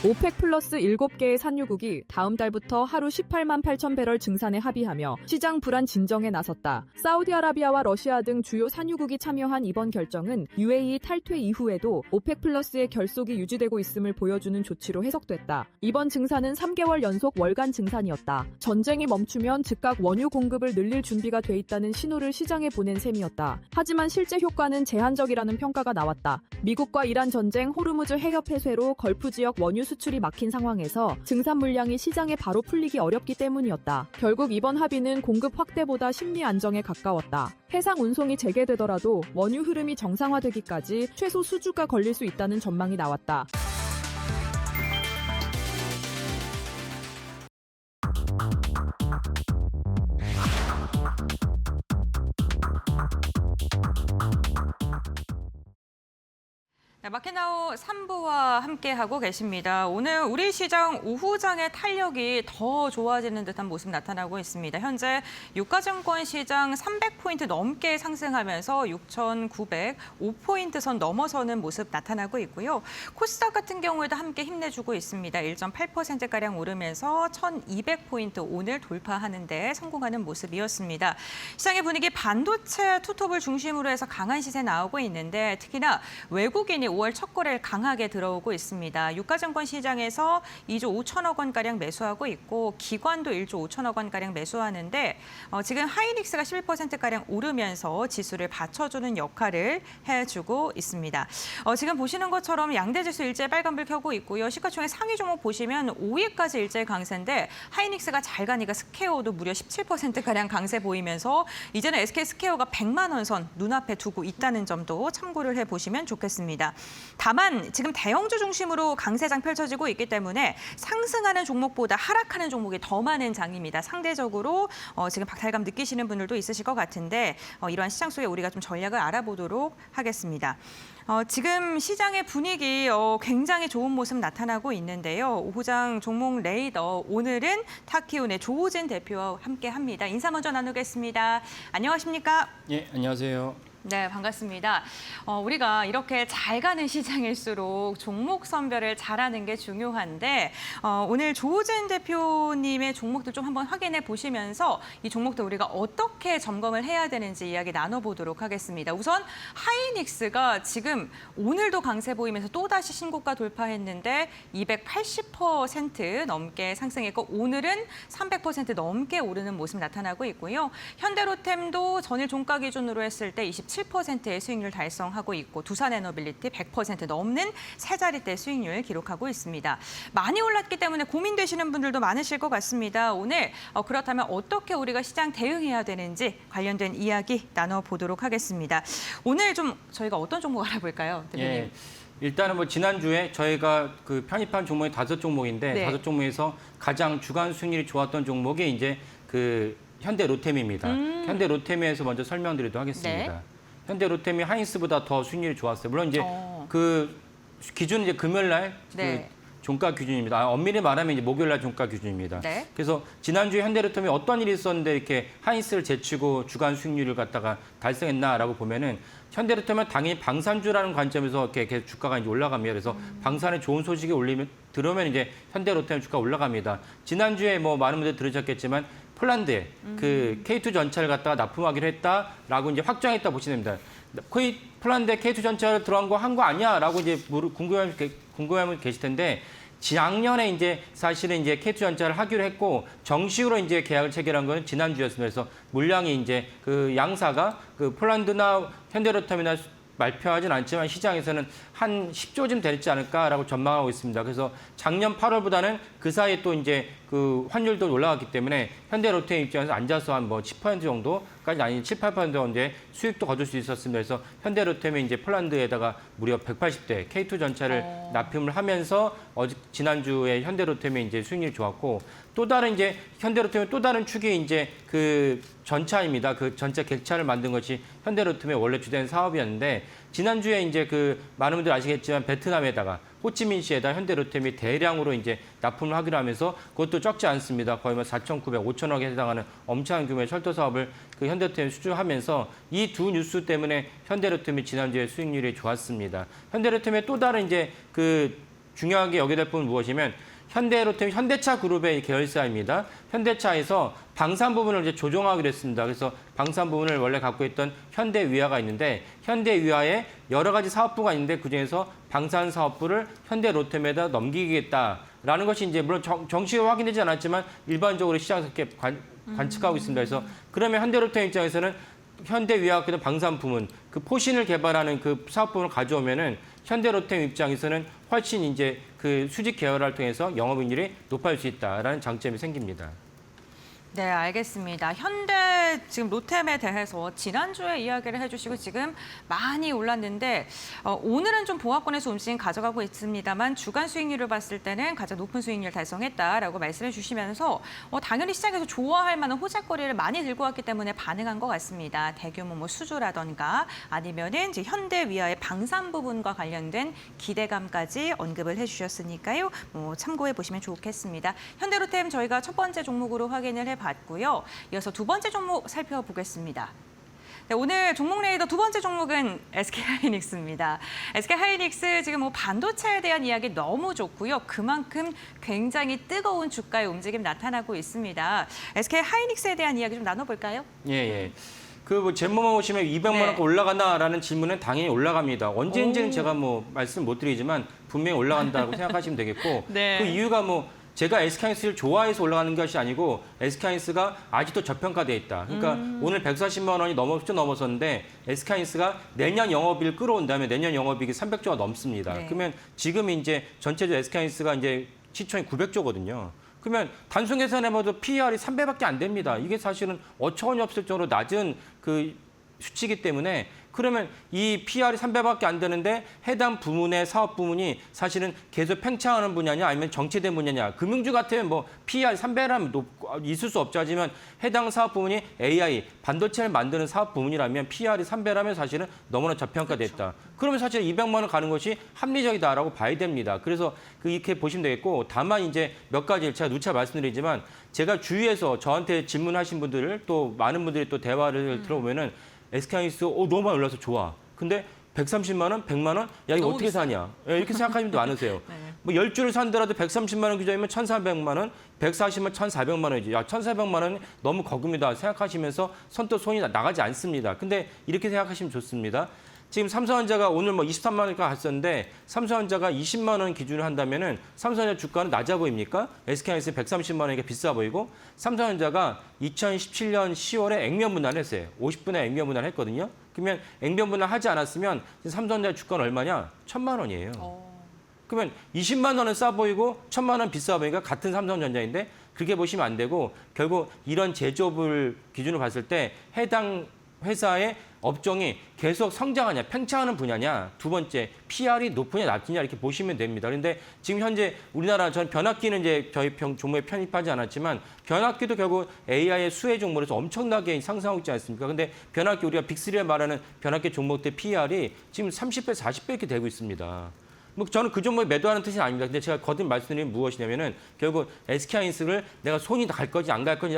오펙 플러스 7개의 산유국이 다음 달부터 하루 18만 8천 배럴 증산에 합의하며 시장 불안 진정에 나섰다. 사우디아라비아와 러시아 등 주요 산유국이 참여한 이번 결정은 UAE 탈퇴 이후에도 오펙 플러스의 결속이 유지되고 있음을 보여주는 조치로 해석됐다. 이번 증산은 3개월 연속 월간 증산이었다. 전쟁이 멈추면 즉각 원유 공급을 늘릴 준비가 돼 있다는 신호를 시장에 보낸 셈이었다. 하지만 실제 효과는 제한적이라는 평가가 나왔다. 미국과 이란 전쟁, 호르무즈 해협 폐쇄로 걸프 지역 원유 수출이 막힌 상황에서 증산 물량이 시장에 바로 풀리기 어렵기 때문이었다. 결국 이번 합의는 공급 확대보다 심리 안정에 가까웠다. 해상 운송이 재개되더라도 원유 흐름이 정상화되기까지 최소 수주가 걸릴 수 있다는 전망이 나왔다. 네, 마켓나우 3부와 함께하고 계십니다. 오늘 우리 시장 오후장의 탄력이 더 좋아지는 듯한 모습 나타나고 있습니다. 현재 유가증권 시장 300포인트 넘게 상승하면서 6,905포인트 선 넘어서는 모습 나타나고 있고요. 코스닥 같은 경우에도 함께 힘내주고 있습니다. 1.8%가량 오르면서 1,200포인트 오늘 돌파하는 데 성공하는 모습이었습니다. 시장의 분위기 반도체 투톱을 중심으로 해서 강한 시세 나오고 있는데 특히나 외국인이 5월 첫 거래를 강하게 들어오고 있습니다. 유가증권 시장에서 2조 5천억 원가량 매수하고 있고 기관도 1조 5천억 원가량 매수하는데 지금 하이닉스가 11%가량 오르면서 지수를 받쳐주는 역할을 해주고 있습니다. 지금 보시는 것처럼 양대지수 일제 빨간불 켜고 있고요. 시가총액 상위 종목 보시면 5위까지 일제 강세인데 하이닉스가 잘 가니까 스케어도 무려 17%가량 강세 보이면서 이제는 SK 스케어가 100만 원 선 눈앞에 두고 있다는 점도 참고를 해보시면 좋겠습니다. 다만 지금 대형주 중심으로 강세장 펼쳐지고 있기 때문에 상승하는 종목보다 하락하는 종목이 더 많은 장입니다. 상대적으로 지금 박탈감 느끼시는 분들도 있으실 것 같은데 이러한 시장 속에 우리가 좀 전략을 알아보도록 하겠습니다. 지금 시장의 분위기 굉장히 좋은 모습 나타나고 있는데요. 오후장 종목 레이더 오늘은 타키온의 조우진 대표와 함께합니다. 인사 먼저 나누겠습니다. 안녕하십니까? 예, 안녕하세요. 네, 반갑습니다. 우리가 이렇게 잘 가는 시장일수록 종목 선별을 잘하는 게 중요한데 오늘 조우진 대표님의 종목들 좀 한번 확인해 보시면서 이 종목들 우리가 어떻게 점검을 해야 되는지 이야기 나눠보도록 하겠습니다. 우선 하이닉스가 지금 오늘도 강세 보이면서 또다시 신고가 돌파했는데 280% 넘게 상승했고 오늘은 300% 넘게 오르는 모습 나타나고 있고요. 현대로템도 전일 종가 기준으로 했을 때 27%의 수익률 달성하고 있고 두산에너빌리티 100% 넘는 세 자릿대 수익률 기록하고 있습니다. 많이 올랐기 때문에 고민되시는 분들도 많으실 것 같습니다. 오늘 그렇다면 어떻게 우리가 시장 대응해야 되는지 관련된 이야기 나눠보도록 하겠습니다. 오늘 좀 저희가 어떤 종목 알아볼까요, 대표님? 예, 일단은 뭐 지난주에 저희가 그 편입한 종목이 5종목인데 네. 5종목에서 가장 주간 수익률이 좋았던 종목이 이제 그 현대로템입니다. 현대로템에서 먼저 설명드리도록 하겠습니다. 네. 현대로템이 하이닉스보다 더 수익률이 좋았어요. 물론 이제 그 기준은 이제 금요일날 네. 그 종가 기준입니다. 엄밀히 말하면 이제 목요일날 종가 기준입니다. 네. 그래서 지난주에 현대로템이 어떤 일이 있었는데 이렇게 하이닉스를 제치고 주간 수익률을 갖다가 달성했나라고 보면은 현대로템은 당연히 방산주라는 관점에서 이렇게 계속 주가가 이제 올라갑니다. 그래서 방산에 좋은 소식이 들어오면 이제 현대로템 주가 올라갑니다. 지난주에 뭐 많은 분들 들으셨겠지만 폴란드에 그 K2 전차를 갖다가 납품하기로 했다라고 이제 확정했다 보시면 됩니다. 거의 폴란드에 K2 전차를 들어간 거 한 거 아니야라고 이제 궁금해하면 계실 텐데 작년에 이제 사실은 이제 K2 전차를 하기로 했고 정식으로 이제 계약을 체결한 거는 지난주였습니다. 그래서 물량이 이제 그 양사가 그 폴란드나 현대로템이나 발표하진 않지만 시장에서는 한 10조쯤 되지 않을까라고 전망하고 있습니다. 그래서 작년 8월보다는 그 사이에 또 이제 그 환율도 올라갔기 때문에 현대로템 입장에서 앉아서 한 뭐 10% 정도까지 아닌 7, 8% 정도의 수익도 거둘 수 있었습니다. 그래서 현대로템이 이제 폴란드에다가 무려 180대 K2 전차를 납품을 하면서 지난주에 현대로템이 이제 수익률이 좋았고 또 다른 이제 현대로템의 또 다른 축이 이제 그 전차입니다. 그 전차 객차를 만든 것이 현대로템의 원래 주된 사업이었는데 지난주에 이제 그 많은 분들 아시겠지만 베트남에다가 호치민시에다 현대로템이 대량으로 이제 납품을 하기로 하면서 그것도 적지 않습니다. 거의 뭐 4,900, 5천억에 해당하는 엄청난 규모의 철도 사업을 그 현대로템이 수주하면서 이 두 뉴스 때문에 현대로템이 지난주에 수익률이 좋았습니다. 현대로템의 또 다른 이제 그 중요하게 여겨야 될 부분은 무엇이면 현대로템 현대차 그룹의 계열사입니다. 현대차에서 방산 부분을 이제 조정하기로 했습니다. 그래서 방산 부분을 원래 갖고 있던 현대위아가 있는데 현대위아에 여러 가지 사업부가 있는데 그중에서 방산 사업부를 현대로템에다 넘기겠다라는 것이 이제 물론 정식으로 확인되지 않았지만 일반적으로 시장에서 이렇게 관측하고 있습니다. 그래서 그러면 현대로템 입장에서는 현대위아 그 방산 부문 그 포신을 개발하는 그 사업 부문을 가져오면은 현대로템 입장에서는 훨씬 이제 그 수직 계열화를 통해서 영업이익률이 높아질 수 있다라는 장점이 생깁니다. 네, 알겠습니다. 현대 지금 로템에 대해서 지난주에 이야기를 해주시고 지금 많이 올랐는데 오늘은 좀 보합권에서 움직임 가져가고 있습니다만 주간 수익률을 봤을 때는 가장 높은 수익률 달성했다라고 말씀해 주시면서 당연히 시장에서 좋아할 만한 호재거리를 많이 들고 왔기 때문에 반응한 것 같습니다. 대규모 뭐 수주라던가 아니면은 이제 현대위아의 방산 부분과 관련된 기대감까지 언급을 해주셨으니까요. 뭐 참고해 보시면 좋겠습니다. 현대로템 저희가 첫 번째 종목으로 확인을 해봤고요. 이어서 두 번째 종목 살펴보겠습니다. 네, 오늘 종목 레이더 두 번째 종목은 SK하이닉스입니다. SK하이닉스 지금 뭐 반도체에 대한 이야기 너무 좋고요. 그만큼 굉장히 뜨거운 주가의 움직임 나타나고 있습니다. SK하이닉스에 대한 이야기 좀 나눠볼까요? 예. 그 뭐 제목만 보시면 200만 원까지 올라가나라는 질문은 당연히 올라갑니다. 언제인지는 제가 뭐 말씀 못 드리지만 분명히 올라간다고 생각하시면 되겠고 네. 그 이유가 뭐 제가 SK하이닉스를 좋아해서 올라가는 것이 아니고 SK하이닉스가 아직도 저평가돼 있다. 그러니까 오늘 140만 원이 넘었었는데 SK하이닉스가 내년 영업이익을 끌어온다면 내년 영업이익이 300조가 넘습니다. 네. 그러면 지금 이제 전체적으로 SK하이닉스가 이제 시총이 900조거든요. 그러면 단순 계산해봐도 PER이 3배밖에 안 됩니다. 이게 사실은 어처구니 없을 정도로 낮은 그 수치이기 때문에 그러면 이 PER이 3배밖에 안 되는데 해당 부문의 사업 부문이 사실은 계속 팽창하는 분야냐 아니면 정체된 분야냐. 금융주 같으면 뭐 PER 3배라면 있을 수 없죠. 하지만 해당 사업 부문이 AI, 반도체를 만드는 사업 부문이라면 PER이 3배라면 사실은 너무나 저평가됐다. 그렇죠. 그러면 사실 200만 원 가는 것이 합리적이다라고 봐야 됩니다. 그래서 이렇게 보시면 되겠고 다만 이제 몇 가지 제가 누차 말씀드리지만 제가 주위에서 저한테 질문하신 분들 또 많은 분들이 또 대화를 들어보면은 SK하이닉스 너무 많이 올라서 좋아. 근데 130만 원, 100만 원? 야, 이거 어떻게 사냐? 이렇게 생각하시는 분도 많으세요. 네. 뭐 10주를 산더라도 130만 원 규정이면 1,400만 원, 140만 1,400만 원이지. 야, 1,400만 원은 너무 거금이다 생각하시면서 선뜻 손이 나가지 않습니다. 근데 이렇게 생각하시면 좋습니다. 지금 삼성전자가 오늘 뭐 23만 원까지 갔었는데 삼성전자가 20만 원 기준으로 한다면은 삼성전자 주가는 낮아 보입니까? SK하이닉스 130만 원이니까 비싸 보이고 삼성전자가 2017년 10월에 액면 분할을 했어요. 50분의 액면 분할을 했거든요. 그러면 액면 분할 하지 않았으면 삼성전자 주가는 얼마냐? 1,000만 원이에요. 그러면 20만 원은 싸 보이고 1,000만 원 비싸 보이니까 같은 삼성전자인데 그렇게 보시면 안 되고 결국 이런 제조업을 기준으로 봤을 때 해당 회사의 업종이 계속 성장하냐, 팽창하는 분야냐, 두 번째 PR이 높으냐, 낮으냐 이렇게 보시면 됩니다. 그런데 지금 현재 우리나라 전 변압기는 이제 저희 종목에 편입하지 않았지만 변압기도 결국 AI의 수혜 종목에서 엄청나게 상승하고 있지 않습니까? 근데 변압기 우리가 빅3를 말하는 변압기 종목들 PR이 지금 30배, 40배 이렇게 되고 있습니다. 뭐 저는 그 종목에 매도하는 뜻은 아닙니다. 근데 제가 거듭 말씀드리는 무엇이냐면은 결국 SK하이닉스를 내가 손이 갈 건지 안 갈 건지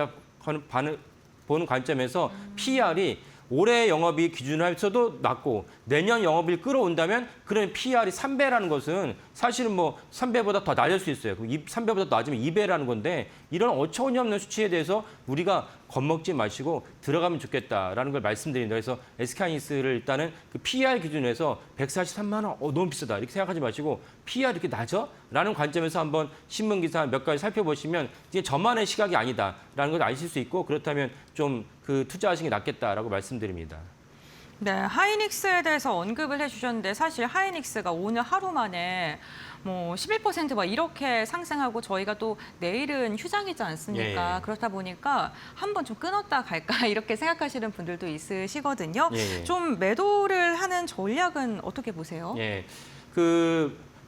보는 관점에서 PR이 올해 영업이익 기준으로 해서도 낮고 내년 영업이익 끌어온다면 그러면 PER이 3배라는 것은 사실은 뭐 3배보다 더 낮을 수 있어요. 3배보다 더 낮으면 2배라는 건데 이런 어처구니 없는 수치에 대해서 우리가 겁먹지 마시고 들어가면 좋겠다라는 걸 말씀드립니다. 그래서 SK하이닉스를 일단은 그 PER 기준에서 143만 원, 너무 비싸다 이렇게 생각하지 마시고 PER 이렇게 낮아? 라는 관점에서 한번 신문 기사 몇 가지 살펴보시면 이게 저만의 시각이 아니다라는 걸 아실 수 있고 그렇다면 좀 그 투자하시는 게 낫겠다라고 말씀드립니다. 네, 하이닉스에 대해서 언급을 해주셨는데 사실 하이닉스가 오늘 하루 만에 뭐 11% 이렇게 상승하고 저희가 또 내일은 휴장이지 않습니까? 예. 그렇다 보니까 한번 좀 끊었다 갈까 이렇게 생각하시는 분들도 있으시거든요. 예. 좀 매도를 하는 전략은 어떻게 보세요? 예,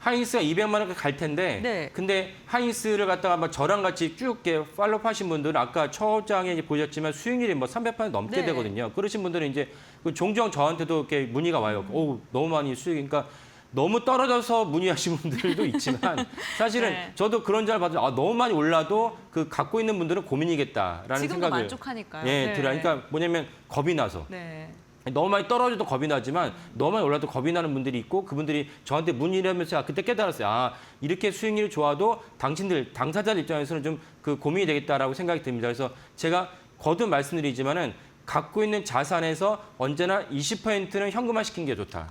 하이닉스가 200만 원까지 갈 텐데, 네. 근데 하이닉스를 갖다가 막 저랑 같이 쭉 팔로우하신 분들은 아까 초장에 이제 보셨지만 수익률이 뭐 300% 넘게 네. 되거든요. 그러신 분들은 이제 종종 저한테도 이렇게 문의가 와요. 너무 많이 수익이니까 너무 떨어져서 문의하시는 분들도 있지만 사실은 네. 저도 그런 줄 알았더니 너무 많이 올라도 그 갖고 있는 분들은 고민이겠다라는 지금도 생각을 만족하니까요. 예, 네. 들어요. 그러니까 뭐냐면 겁이 나서. 네. 너무 많이 떨어져도 겁이 나지만 너무 많이 올라도 겁이 나는 분들이 있고 그분들이 저한테 문의를 하면서 그때 깨달았어요. 아, 이렇게 수익률이 좋아도 당신들 당사자 입장에서는 좀 그 고민이 되겠다라고 생각이 듭니다. 그래서 제가 거듭 말씀드리지만은 갖고 있는 자산에서 언제나 20%는 현금화시키는 게 좋다.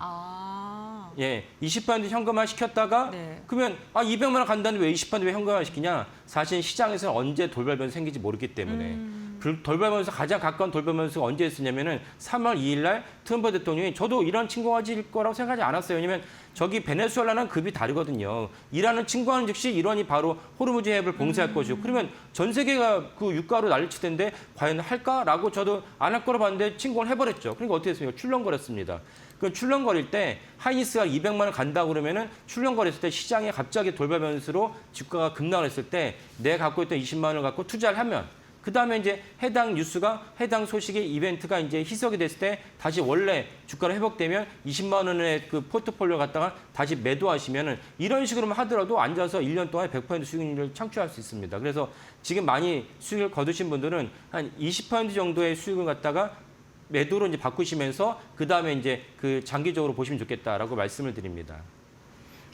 예, 20% 현금화 시켰다가 네. 그러면 200만 원 간다는데 왜 20% 왜 현금화 시키냐? 사실 시장에서는 언제 돌발 변수 생길지 모르기 때문에 돌발 변수 가장 가까운 돌발 변수가 언제 있었냐면은 3월 2일 날 트럼프 대통령이 저도 이런 친구가질 거라고 생각하지 않았어요. 왜냐면 저기 베네수엘라는 급이 다르거든요. 이란은 친구하는 즉시 이란이 바로 호르무즈 해협을 봉쇄할 것이고 그러면 전 세계가 그 유가로 난리칠 텐데 과연 할까라고 저도 안 할 거로 봤는데 친구를 해버렸죠. 그러니까 어떻게 했습니까? 출렁거렸습니다. 그 출렁거릴 때 하이닉스가 200만 원 간다고 그러면은 출렁거렸을 때 시장에 갑자기 돌발 변수로 주가가 급락을 했을 때 내가 갖고 있던 20만 원을 갖고 투자를 하면 그다음에 이제 해당 뉴스가 해당 소식의 이벤트가 이제 희석이 됐을 때 다시 원래 주가가 회복되면 20만 원의 그 포트폴리오 갖다가 다시 매도하시면은 이런 식으로만 하더라도 앉아서 1년 동안 100% 수익률을 창출할 수 있습니다. 그래서 지금 많이 수익을 거두신 분들은 한 20% 정도의 수익을 갖다가 매도로 이제 바꾸시면서 그다음에 이제 그 장기적으로 보시면 좋겠다라고 말씀을 드립니다.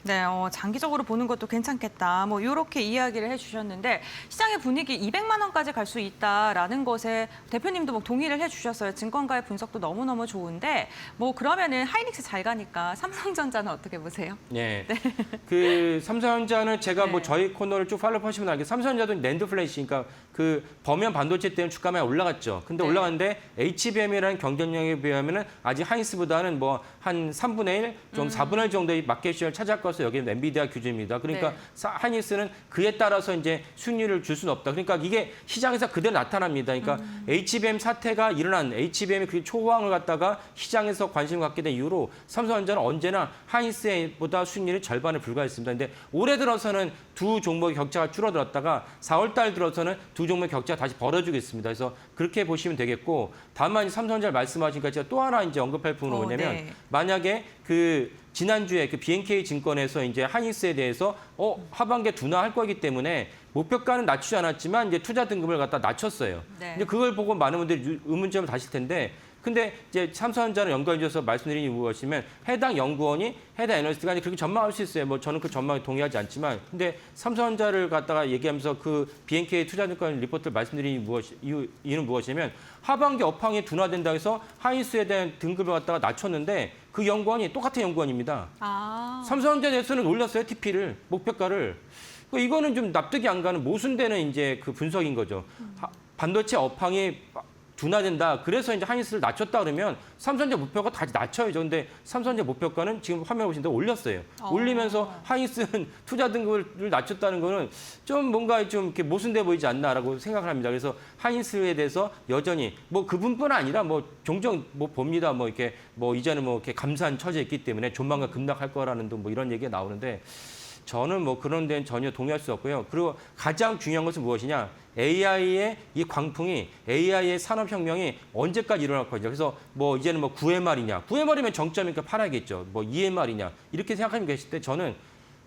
네, 장기적으로 보는 것도 괜찮겠다. 뭐 이렇게 이야기를 해주셨는데 시장의 분위기 200만 원까지 갈 수 있다라는 것에 대표님도 뭐 동의를 해주셨어요. 증권가의 분석도 너무너무 좋은데 뭐 그러면은 하이닉스 잘 가니까 삼성전자는 어떻게 보세요? 네. 그 삼성전자는 제가 뭐 네. 저희 코너를 쭉 팔로우하시면 알겠지만 삼성전자도 낸드 플래시, 그러니까 그 범위한 반도체 때문에 주가 많이 올라갔죠. 근데 네. 올라갔는데 HBM이라는 경쟁력에 비하면은 아직 하이닉스보다는 뭐 한 3분의 1, 좀 4분의 1 정도의 마켓시어를 차지할 것으로 여기는 엔비디아 규제입니다. 그러니까 네. 하이닉스는 그에 따라서 이제 수익률을 줄 수는 없다. 그러니까 이게 시장에서 그대로 나타납니다. 그러니까 HBM 사태가 일어난 HBM의 그 초호황을 갖다가 시장에서 관심을 갖게 된 이후로 삼성전자는 언제나 하이닉스보다 수익률이 절반에 불과했습니다. 근데 올해 들어서는 두 종목의 격차가 줄어들었다가 4월 달 들어서는 두 종목의 격차가 다시 벌어지고 있습니다. 그래서 그렇게 보시면 되겠고 다만 삼성전자 말씀하시니까 제가 또 하나 이제 언급할 부분은 뭐냐면 네. 만약에 그 지난주에 그 BNK 증권에서 이제 하이닉스에 대해서 하반기에 둔화할 거기 때문에 목표가는 낮추지 않았지만 이제 투자 등급을 갖다 낮췄어요. 네. 이제 그걸 보고 많은 분들이 의문점을 다실 텐데 근데 이제 삼성전자를 연관지어서 말씀드린 이유가 무엇이면 해당 연구원이 해당 애널리스트가 그렇게 전망할 수 있어요. 뭐 저는 그 전망에 동의하지 않지만 근데 삼성전자를 갖다가 얘기하면서 그 BNK 투자증권 리포트를 말씀드린 이유는 무엇이냐면 하반기 업황이 둔화된다 해서 하이닉스에 대한 등급을 갖다가 낮췄는데 그 연구원이 똑같은 연구원입니다. 삼성전자에 대해서는 올렸어요. TP를 목표가를. 이거는 좀 납득이 안 가는 모순되는 이제 그 분석인 거죠. 반도체 업황이 둔화된다. 그래서 이제 하이닉스를 낮췄다 그러면 삼성전자 목표가 다시 낮춰야죠. 근데 삼성전자 목표가는 지금 화면에 보시는 대로 올렸어요. 올리면서 하이닉스는 투자 등급을 낮췄다는 거는 좀 뭔가 좀 이렇게 모순돼 보이지 않나라고 생각을 합니다. 그래서 하이닉스에 대해서 여전히 뭐 그분뿐 아니라 뭐 종종 뭐 봅니다. 뭐 이렇게 뭐 이제는 뭐 이렇게 감사한 처지에 있기 때문에 조만간 급락할 거라는 또 뭐 이런 얘기가 나오는데 저는 뭐 그런 데는 전혀 동의할 수 없고요. 그리고 가장 중요한 것은 무엇이냐? AI의 이 광풍이 AI의 산업혁명이 언제까지 일어날 거냐. 그래서 뭐 이제는 뭐 9회말이냐. 9회말이면 정점이니까 팔아야겠죠. 뭐 2회말이냐. 이렇게 생각하면 계실 때 저는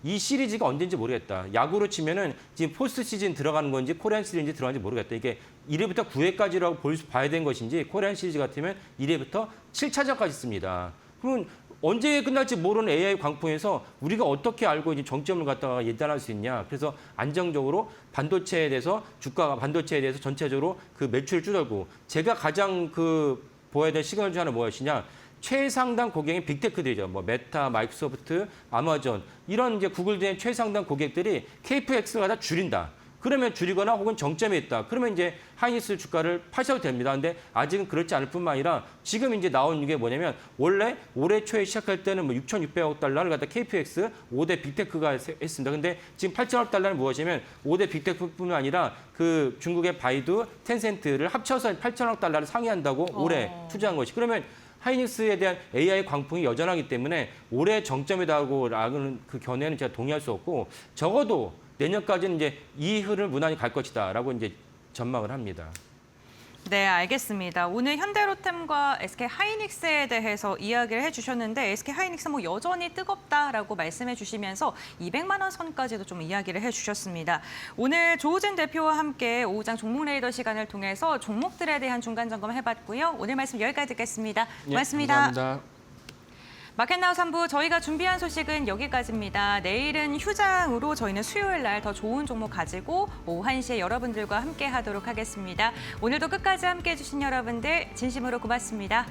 이 시리즈가 언제인지 모르겠다. 야구로 치면은 지금 포스트 시즌 들어가는 건지 코리안 시리즈인지 들어가는지 모르겠다. 이게 1회부터 9회까지라고 봐야 되는 것인지 코리안 시리즈 같으면 1회부터 7차전까지 있습니다. 그러면 언제 끝날지 모르는 AI 광풍에서 우리가 어떻게 알고 이제 정점을 갖다가 예단할 수 있냐. 그래서 안정적으로 반도체에 대해서 주가가 반도체에 대해서 전체적으로 그 매출을 줄어들고 제가 가장 그 보아야 될 시그널 중 하나 무엇이냐. 최상단 고객인 빅테크들이죠. 뭐 메타, 마이크로소프트, 아마존 이런 이제 구글 등 최상단 고객들이 KPX를 갖다 줄인다. 그러면 줄이거나 혹은 정점에 있다. 그러면 이제 하이닉스 주가를 파셔도 됩니다. 근데 아직은 그렇지 않을 뿐만 아니라 지금 이제 나온 게 뭐냐면 원래 올해 초에 시작할 때는 뭐 6,600억 달러를 갖다 KPX 5대 빅테크가 했습니다. 근데 지금 8천억 달러는 무엇이냐면 5대 빅테크뿐만 아니라 그 중국의 바이두, 텐센트를 합쳐서 8천억 달러를 상회한다고 올해 투자한 것이. 그러면 하이닉스에 대한 AI 광풍이 여전하기 때문에 올해 정점이다라는 그 견해는 제가 동의할 수 없고 적어도 내년까지는 이제 이 흐름을 무난히 갈 것이다라고 이제 전망을 합니다. 네, 알겠습니다. 오늘 현대로템과 SK하이닉스에 대해서 이야기를 해주셨는데 SK하이닉스 뭐 여전히 뜨겁다라고 말씀해 주시면서 200만 원 선까지도 좀 이야기를 해주셨습니다. 오늘 조우진 대표와 함께 오후장 종목 레이더 시간을 통해서 종목들에 대한 중간 점검 해봤고요. 오늘 말씀 여기까지 듣겠습니다. 고맙습니다. 감사합니다. 마켓나우 3부 저희가 준비한 소식은 여기까지입니다. 내일은 휴장으로 저희는 수요일 날 더 좋은 종목 가지고 오후 1시에 여러분들과 함께 하도록 하겠습니다. 오늘도 끝까지 함께 해주신 여러분들 진심으로 고맙습니다.